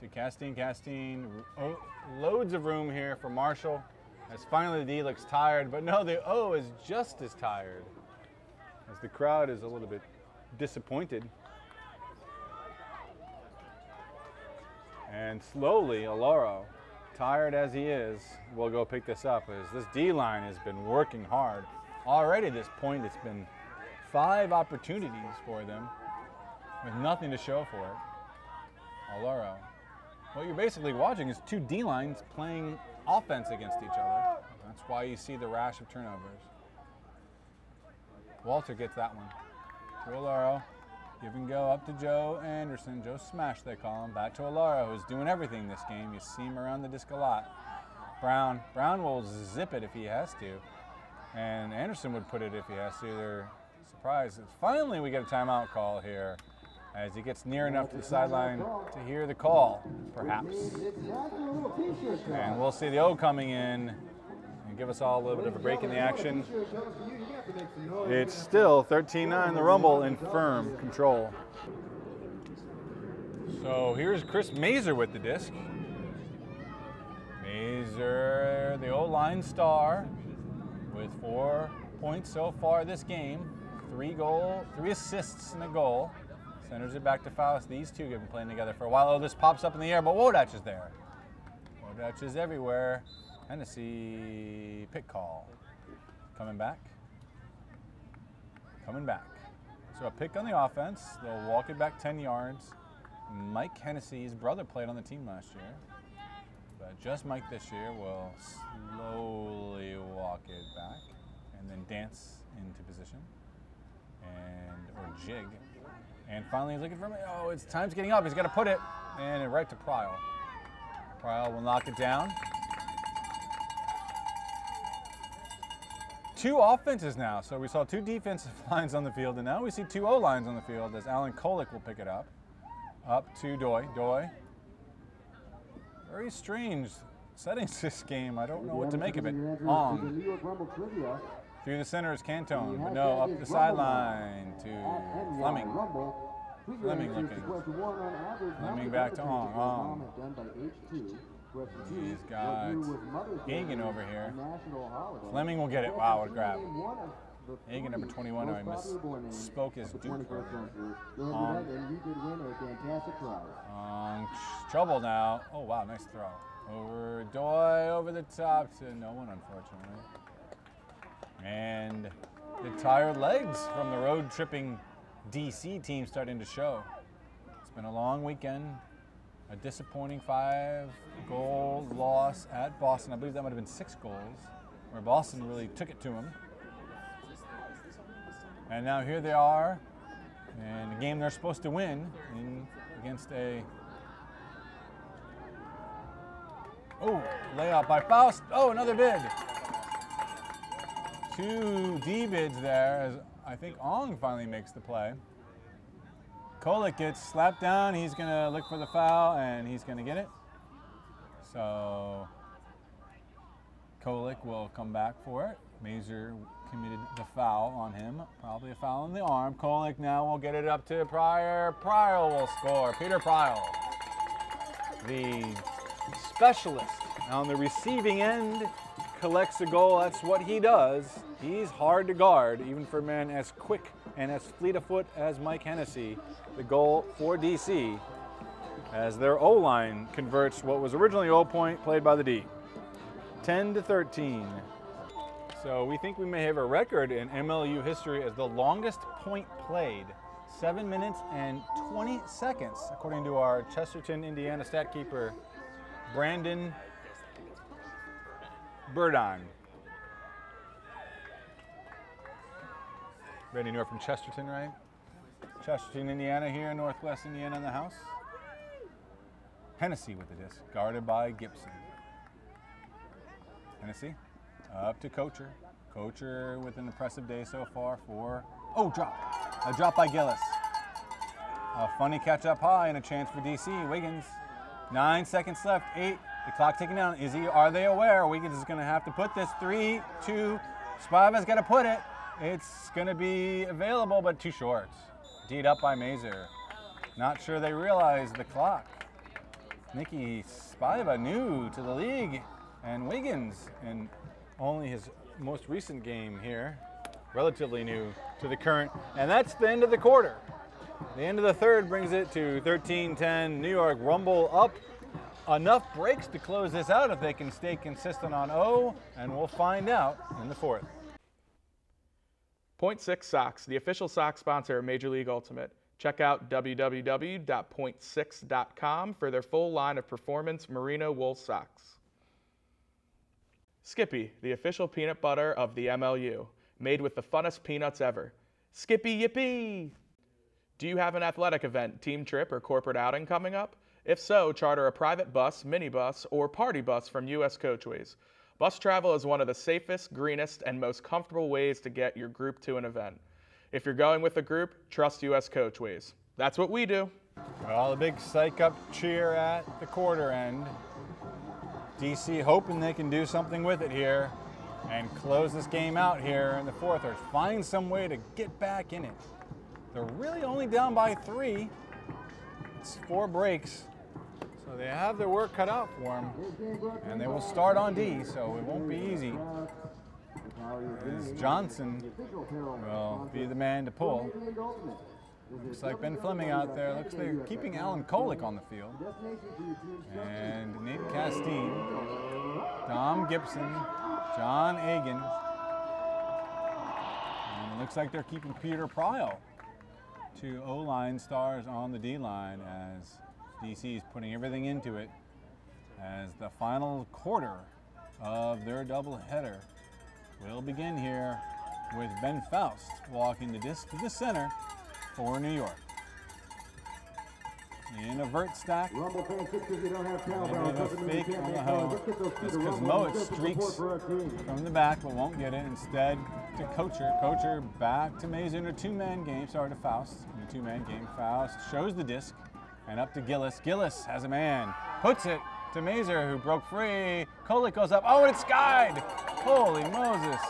to Castine. Castine, loads of room here for Marshall, as finally the D looks tired, but no, the O is just as tired, as the crowd is a little bit disappointed. And slowly, Aloro, tired as he is, will go pick this up, as this D-line has been working hard. Already at this point, it's been 5 opportunities for them with nothing to show for it. Aloro. What you're basically watching is 2 D-lines playing offense against each other. That's why you see the rash of turnovers. Walter gets that one. To Aloro. Give and go up to Joe Anderson. Joe Smash, they call him. Back to Aloro, who's doing everything this game. You see him around the disc a lot. Brown will zip it if he has to. And Anderson would put it if he has to. They're surprised. Finally, we get a timeout call here as he gets near enough to the sideline to hear the call, perhaps. And we'll see the O coming in and give us all a little bit of a break in the action. It's still 13-9, the Rumble in firm control. So here's Chris Mazer with the disc. Mazer, the O-line star, with 4 points so far this game. 3 assists and a goal. Centers it back to Faust. These two have been playing together for a while. Oh, this pops up in the air, but Wodach is there. Wodach is everywhere. Hennessy, pick call. Coming back. Coming back. So a pick on the offense. They'll walk it back 10 yards. Mike Hennessy's brother played on the team last year. But just Mike this year will slowly walk it back and then dance into position or jig. And finally he's looking for me. Oh, it's time's getting up. He's got to put it and right to Pryl. Pryl will knock it down. 2 offenses now. So we saw 2 defensive lines on the field, and now we see 2 O-lines on the field as Alan Kolick will pick it up. Up to Doi. Doi. Very strange settings this game. I don't know what to make of it. On. Through the center is Cantone, but no, up the sideline to Fleming. Fleming looking. Fleming back to Ong. He's got Egan over here. Fleming will get it. Wow, what a grab. Egan, number 21. I misspoke his Duke. Trouble now. Oh, wow, nice throw. Over Doi, over the top to no one, unfortunately. And the tired legs from the road-tripping DC team starting to show. It's been a long weekend. A disappointing 5-goal loss at Boston. I believe that might have been 6 goals, where Boston really took it to them. And now here they are in a game they're supposed to win against a layup by Faust. Oh, another bid. 2 D bids there as I think Ong finally makes the play. Kolek gets slapped down. He's going to look for the foul, and he's going to get it. So Kolek will come back for it. Mazur committed the foul on him. Probably a foul in the arm. Kolek now will get it up to Pryor. Pryor will score. Peter Pryor, the specialist on the receiving end, collects a goal. That's what he does. He's hard to guard, even for a man as quick and as fleet of foot as Mike Hennessy. The goal for DC as their O-line converts what was originally O-point played by the D. 10-13. So we think we may have a record in MLU history as the longest point played. 7 minutes and 20 seconds, according to our Chesterton, Indiana stat keeper, Brandon Burdine. Randy North from Chesterton, right? Chesterton, Indiana here, Northwest Indiana in the house. Hennessy with the disc, guarded by Gibson. Hennessy up to Kocher. Kocher with an impressive day so far for, drop. A drop by Gillis. A funny catch up high and a chance for DC. Wiggins, 9 seconds left, 8. The clock ticking down. Are they aware? Wiggins is going to have to put this 3, 2. Spivak's got to put it. It's going to be available, but too short. D'd up by Mazur. Not sure they realize the clock. Nicky Spivak, new to the league, and Wiggins, in only his most recent game here, relatively new to the current, and that's the end of the quarter. The end of the third brings it to 13-10. New York rumble up. Enough breaks to close this out if they can stay consistent on O, and we'll find out in the fourth. Point Six Socks, the official sock sponsor of Major League Ultimate. Check out www.point6.com for their full line of performance merino wool socks. Skippy, the official peanut butter of the MLU, made with the funnest peanuts ever. Skippy Yippee! Do you have an athletic event, team trip, or corporate outing coming up? If so, charter a private bus, minibus, or party bus from U.S. Coachways. Bus travel is one of the safest, greenest, and most comfortable ways to get your group to an event. If you're going with a group, trust U.S. Coachways. That's what we do. Well, the big psych-up cheer at the quarter end. DC hoping they can do something with it here and close this game out here in the fourth, or find some way to get back in it. They're really only down by 3. It's 4 breaks. So they have their work cut out for them, and they will start on D, so it won't be easy. As Johnson will be the man to pull. Looks like Ben Fleming out there. Looks like they're keeping Alan Kolek on the field. And Nate Castine, Dom Gibson, John Agan. And it looks like they're keeping Peter Pryor. 2 O-line stars on the D-line as DC is putting everything into it as the final quarter of their doubleheader will begin here with Ben Faust walking the disc to the center for New York. In a vert stack, a little bit of a fake on the hoe. That's because Moet streaks from the back but won't get it. Instead to Kocher. Kocher back to Mazur in a 2-man game. Sorry, to Faust in a 2-man game. Faust shows the disc and up to Gillis. Gillis has a man. Puts it to Mazur, who broke free. Kolek goes up. Oh, and it's skied. Holy Moses.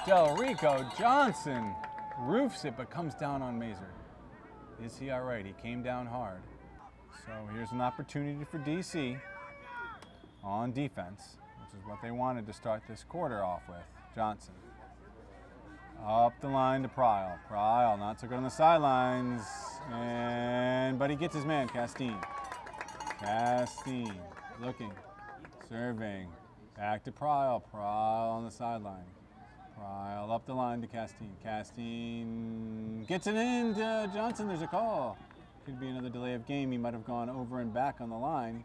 Del Rico Johnson roofs it but comes down on Mazur. Is he all right? He came down hard. So here's an opportunity for DC on defense, which is what they wanted to start this quarter off with. Johnson. Up the line to Pryor. Pryor not so good on the sidelines, but he gets his man, Castine. Castine looking, surveying, back to Pryor. Pryor on the sideline. Pryor up the line to Castine. Castine gets it in to Johnson. There's a call. could be another delay of game. He might have gone over and back on the line.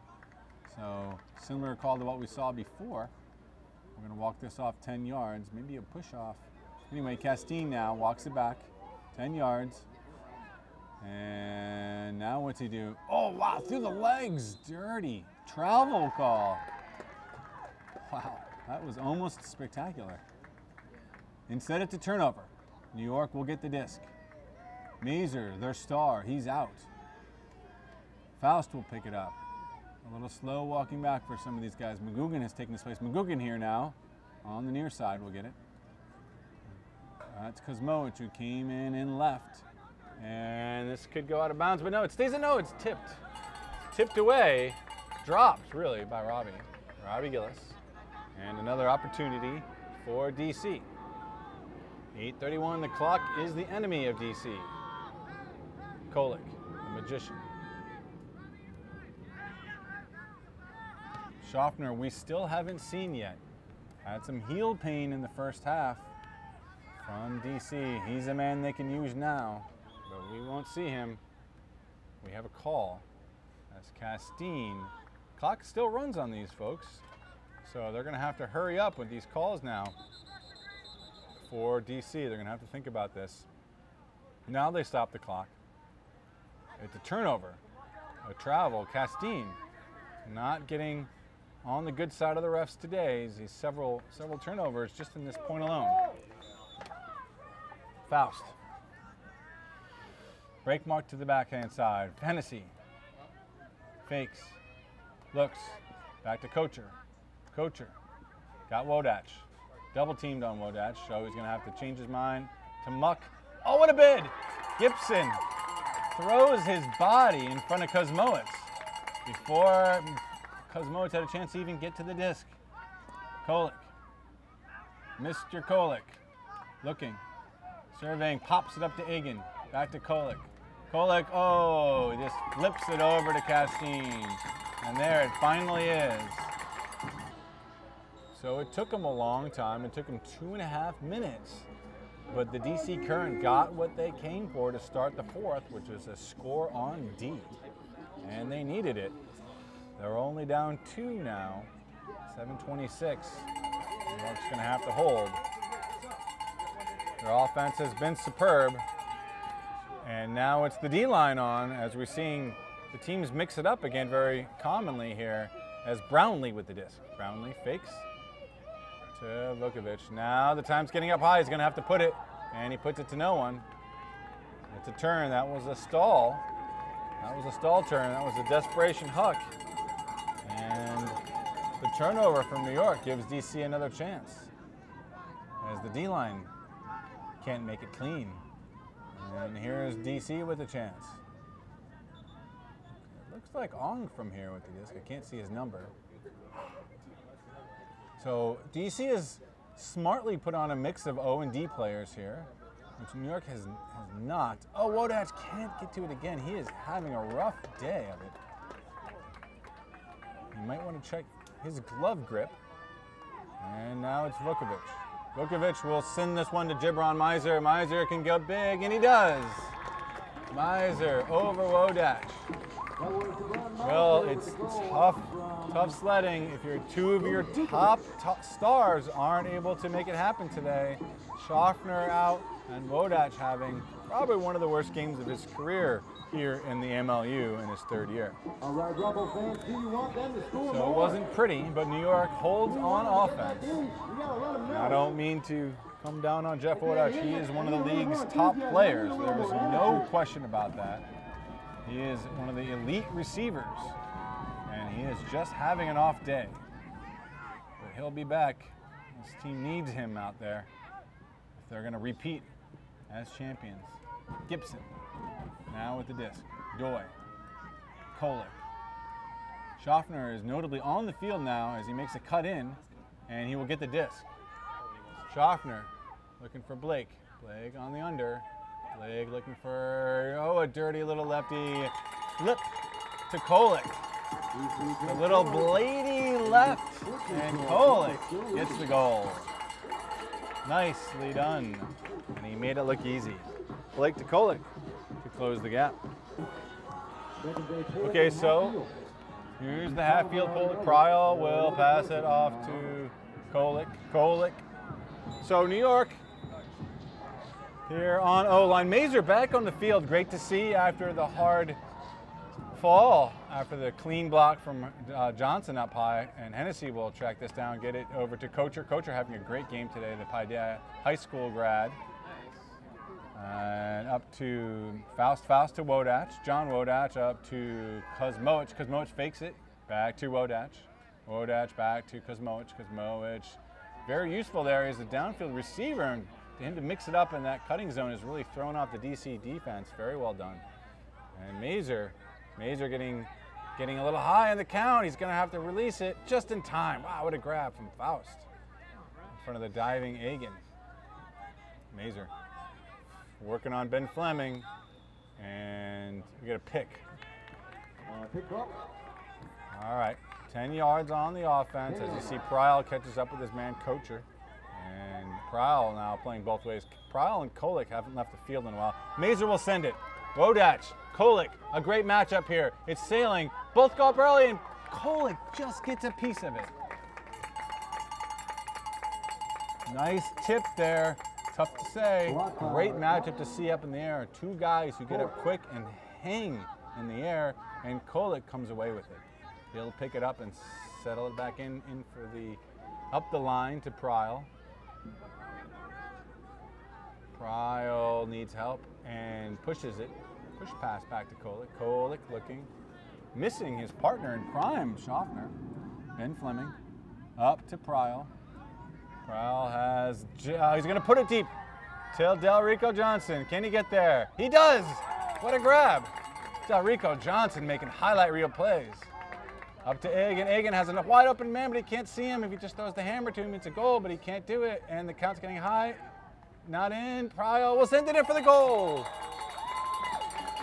So similar call to what we saw before. We're going to walk this off 10 yards, maybe a push off. Anyway, Castine now walks it back 10 yards. And now what's he do? Oh, wow, through the legs. Dirty. Travel call. Wow, that was almost spectacular. Instead it's a turnover. New York will get the disc. Mazer, their star, he's out. Faust will pick it up. A little slow walking back for some of these guys. McGugan has taken his place. McGugan here now on the near side will get it. That's Kuzmowicz who came in and left. And this could go out of bounds, but no, it stays in. No, it's tipped. Tipped away, dropped really by Robbie Gillis. And another opportunity for DC. 8:31, the clock is the enemy of DC. Kolek, the magician. Schaffner, we still haven't seen yet. Had some heel pain in the first half from DC. He's a man they can use now, but we won't see him. We have a call. That's Castine. Clock still runs on these folks, so they're going to have to hurry up with these calls now. For DC, they're going to have to think about this. Now they stop the clock. It's a turnover, a travel. Castine not getting on the good side of the refs today. He's several turnovers just in this point alone. Faust. Break mark to the backhand side. Hennessy. Fakes. Looks. Back to Kocher. Kocher. Got Wodach. Double teamed on Wodach, so he's going to have to change his mind to Muck. Oh, what a bid! Gibson throws his body in front of Kuzmowicz before Kuzmowicz had a chance to even get to the disc. Kolek. Mr. Kolek. Looking. Surveying. Pops it up to Egan. Back to Kolek. Kolek, oh, just flips it over to Castine. And there it finally is. So it took him a long time. It took him 2.5 minutes. But the DC Current got what they came for to start the fourth, which was a score on D. And they needed it. They're only down 2 now. 7:26. New York's going to have to hold. Their offense has been superb. And now it's the D-line on, as we're seeing the teams mix it up again very commonly here, as Brownlee with the disc. Brownlee fakes to Vukovic. Now the time's getting up high. He's going to have to put it, and he puts it to no one. It's a turn. That was a stall. That was a stall turn. That was a desperation huck. And the turnover from New York gives DC another chance, as the D-line can't make it clean. And here's DC with a chance. It looks like Ong from here with the disc. I can't see his number. So DC has smartly put on a mix of O and D players here, which New York has not. Oh, Wodach can't get to it again. He is having a rough day of it. You might want to check his glove grip. And now it's Vukovic. Vukovic will send this one to Gibran Miser. Miser can go big, and he does. Miser over Wodach. Well, it's tough sledding if two of your top stars aren't able to make it happen today. Schaffner out, and Wodach having probably one of the worst games of his career here in the MLU in his third year. So it wasn't pretty, but New York holds on offense. I don't mean to come down on Jeff Wodach. He is one of the league's top players. There is no question about that. He is one of the elite receivers, and he is just having an off day. But he'll be back. This team needs him out there if they're going to repeat as champions. Gibson, now with the disc. Doi, Kolek. Schaffner is notably on the field now as he makes a cut in, and he will get the disc. Schaffner looking for Blake. Blake on the under. Blake looking for, oh, a dirty little lefty. Flip to Kolek. A little bladey left, and Kolek gets the goal. Nicely done. And he made it look easy. Blake to Kolek to close the gap. Okay, so here's the half field pull. Pryal will pass it off to Kolek. Kolek. So New York here on O-line. Mazur back on the field. Great to see after the hard fall, after the clean block from Johnson up high. And Hennessy will track this down, get it over to Kocher. Kocher having a great game today, the Paideia High School grad. And up to Faust to Wodach. John Wodach up to Kuzmowicz. Kuzmowicz fakes it. Back to Wodach. Wodach back to Kuzmowicz. Kuzmowicz. Very useful there as a downfield receiver. And to him to mix it up in that cutting zone is really throwing off the DC defense. Very well done. And Mazur getting a little high on the count. He's going to have to release it just in time. Wow, what a grab from Faust in front of the diving Egan. Mazur working on Ben Fleming, and we get a pick. All right, 10 yards on the offense as you see Pryal catches up with his man Kocher. And Pryal now playing both ways. Pryal and Kolek haven't left the field in a while. Mazur will send it. Wodach, Kolek, a great matchup here. It's sailing, both go up early, and Kolek just gets a piece of it. Nice tip there. Tough to say. Great matchup to see up in the air. Two guys who get up quick and hang in the air, and Kolek comes away with it. He'll pick it up and settle it back in for the up the line to Pryal. Pryal needs help and pushes it. Push pass back to Kolek. Kolek looking, missing his partner in crime, Schaffner. Ben Fleming up to Pryal. Pryal has, he's going to put it deep till Delrico Johnson. Can he get there? He does! What a grab! Delrico Johnson making highlight reel plays. Up to Egan. Egan has a wide open man, but he can't see him. If he just throws the hammer to him, it's a goal, but he can't do it. And the count's getting high. Not in. Pryal will send it in for the goal.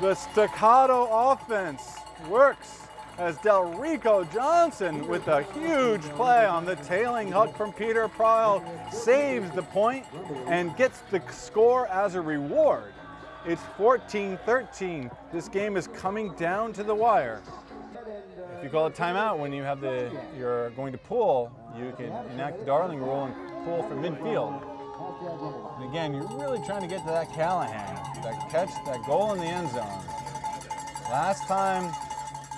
The staccato offense works as Delrico Johnson with a huge play on the tailing hook from Peter Pryal saves the point and gets the score as a reward. It's 14-13. This game is coming down to the wire. If you call a timeout when you have you're going to pull, you can enact the Darling rule and pull from midfield. And again, you're really trying to get to that Callahan, that catch, that goal in the end zone. Last time,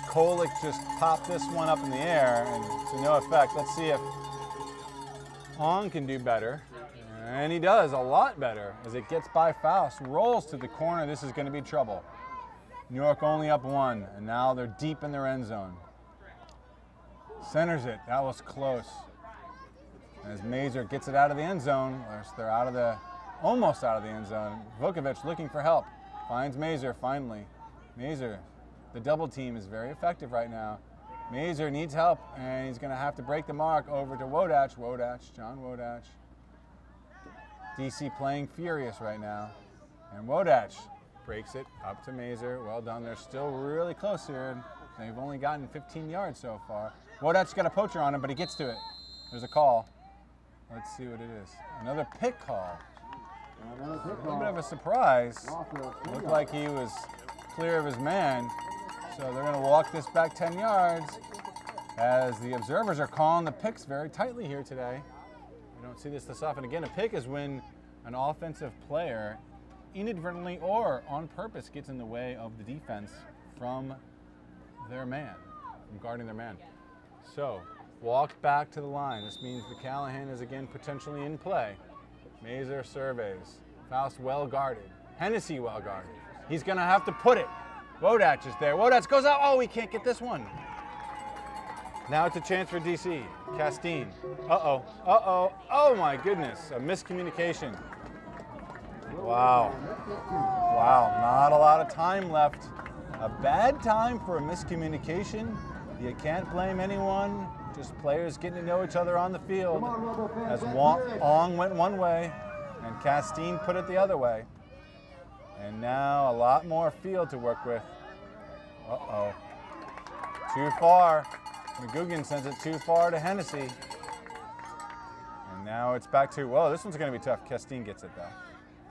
Kolek just popped this one up in the air and to no effect. Let's see if Ong can do better. And he does a lot better as it gets by Faust, rolls to the corner. This is going to be trouble. New York only up one, and now they're deep in their end zone. Centers it. That was close. As Mazur gets it out of the end zone, they're almost out of the end zone. Vukovic looking for help. Finds Mazur finally. Mazur, the double team is very effective right now. Mazur needs help, and he's going to have to break the mark over to Wodach. John Wodach. DC playing furious right now. And Wodach breaks it up to Mazur. Well done. They're still really close here. They've only gotten 15 yards so far. Wodach's got a poacher on him, but he gets to it. There's a call. Let's see what it is. Another pick call. A little bit of a surprise. Looked like he was clear of his man. So they're going to walk this back 10 yards as the observers are calling the picks very tightly here today. We don't see this often. Again, a pick is when an offensive player inadvertently or on purpose gets in the way of the defense from their man, from guarding their man. So, walked back to the line. This means the Callahan is again potentially in play. Mazur surveys. Faust well guarded. Hennessy well guarded. He's going to have to put it. Wodach is there. Wodach goes out. Oh, we can't get this one. Now it's a chance for DC. Castine. Uh-oh. Uh-oh. Oh, my goodness. A miscommunication. Wow. Wow. Not a lot of time left. A bad time for a miscommunication. You can't blame anyone. Just players getting to know each other on the field. As Ong went one way and Castine put it the other way. And now a lot more field to work with. Uh-oh. Too far. McGugan sends it too far to Hennessy. And now it's back to, whoa, this one's going to be tough. Castine gets it, though.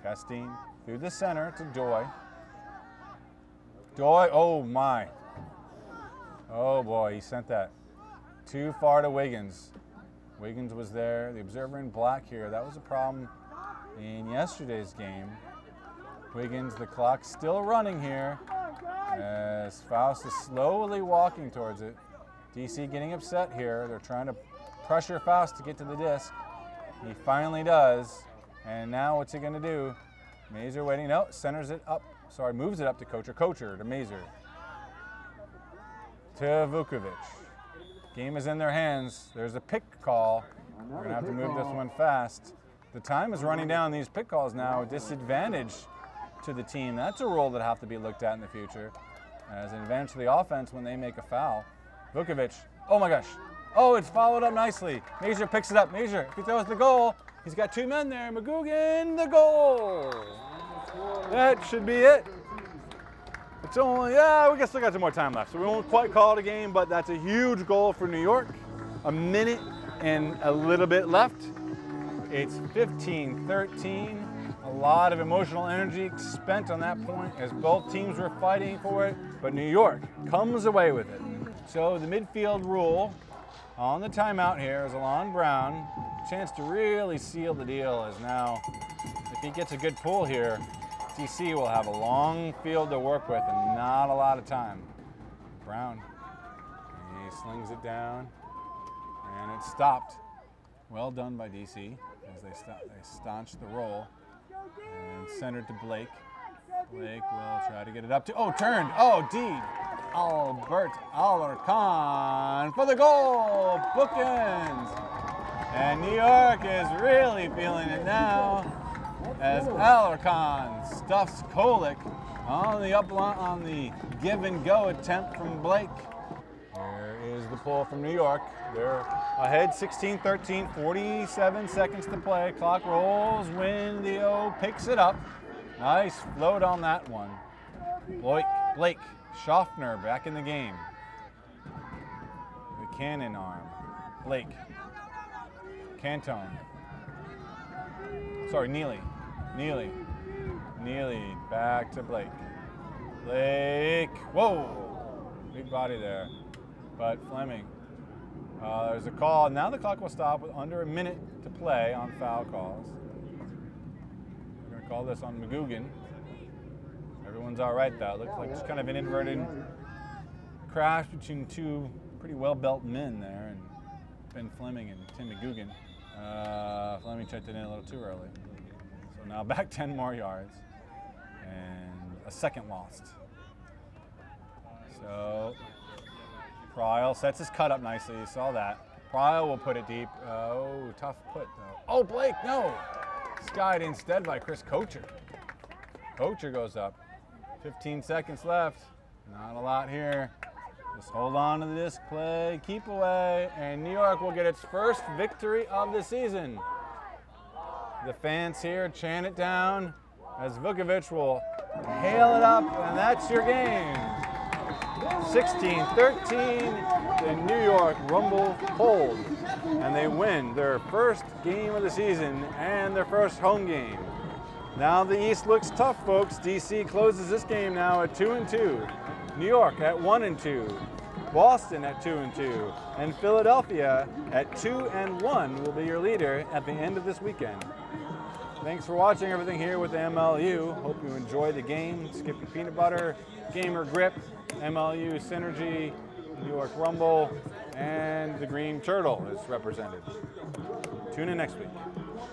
Castine through the center to Doy. Doy, oh my. Oh boy, he sent that too far to Wiggins. Wiggins was there. The observer in black here. That was a problem in yesterday's game. Wiggins, the clock's still running here as Faust is slowly walking towards it. DC getting upset here. They're trying to pressure Faust to get to the disc. He finally does. And now what's he going to do? Mazur waiting. No, centers it up. Sorry, moves it up to Kocher. Kocher to Mazur. To Vukovic. Game is in their hands. There's a pick call. We're going to have to move this one fast. The time is running down. These pick calls now, disadvantage to the team. That's a rule that have to be looked at in the future as an advantage to the offense when they make a foul. Vukovic, oh my gosh. Oh, it's followed up nicely. Mazur picks it up. Mazur, if he throws the goal, he's got two men there. McGugan, the goal. That should be it. It's only, we guess still got some more time left, so we won't quite call it a game, but that's a huge goal for New York. A minute and a little bit left. It's 15-13. A lot of emotional energy spent on that point as both teams were fighting for it, but New York comes away with it. So the midfield rule on the timeout here is Alon Brown. Chance to really seal the deal is now, if he gets a good pull here, DC will have a long field to work with and not a lot of time. Brown, he slings it down, and it's stopped. Well done by DC as they staunch the roll. And centered to Blake. Blake will try to get it up to, turned, Deed. Albert Alarcon for the goal, bookends. And New York is really feeling it now as Alarcon stuffs Kolek on the give and go attempt from Blake. Here is the pull from New York. They're ahead 16-13, 47 seconds to play. Clock rolls, Windio picks it up. Nice float on that one. Blake, Schaffner back in the game. The cannon arm. Blake. Cantone. Sorry, Neely. Neely back to Blake. Whoa! Big body there. But Fleming. There's a call. Now the clock will stop with under a minute to play on foul calls. We're going to call this on McGugan. Everyone's all right, though. Looks like just kind of an inverted crash between two pretty well-built men there, and Ben Fleming and Tim McGugan. Fleming checked it in a little too early. So now back 10 more yards and a second lost. So Pryle sets his cut up nicely. You saw that. Pryle will put it deep. Tough put, though. Oh, Blake, no! Skied instead by Chris Kocher. Kocher goes up. 15 seconds left. Not a lot here. Just hold on to the disc play, keep away, and New York will get its first victory of the season. The fans here chant it down as Vukovic will hail it up, and that's your game. 16-13, the New York Rumble hold, and they win their first game of the season and their first home game. Now the East looks tough, folks. DC closes this game now at 2-2. New York at 1-2. Boston at 2-2. And Philadelphia at 2-1 will be your leader at the end of this weekend. Thanks for watching everything here with MLU. Hope you enjoy the game. Skippy Peanut Butter, Gamer Grip, MLU Synergy, New York Rumble, and the Green Turtle is represented. Tune in next week.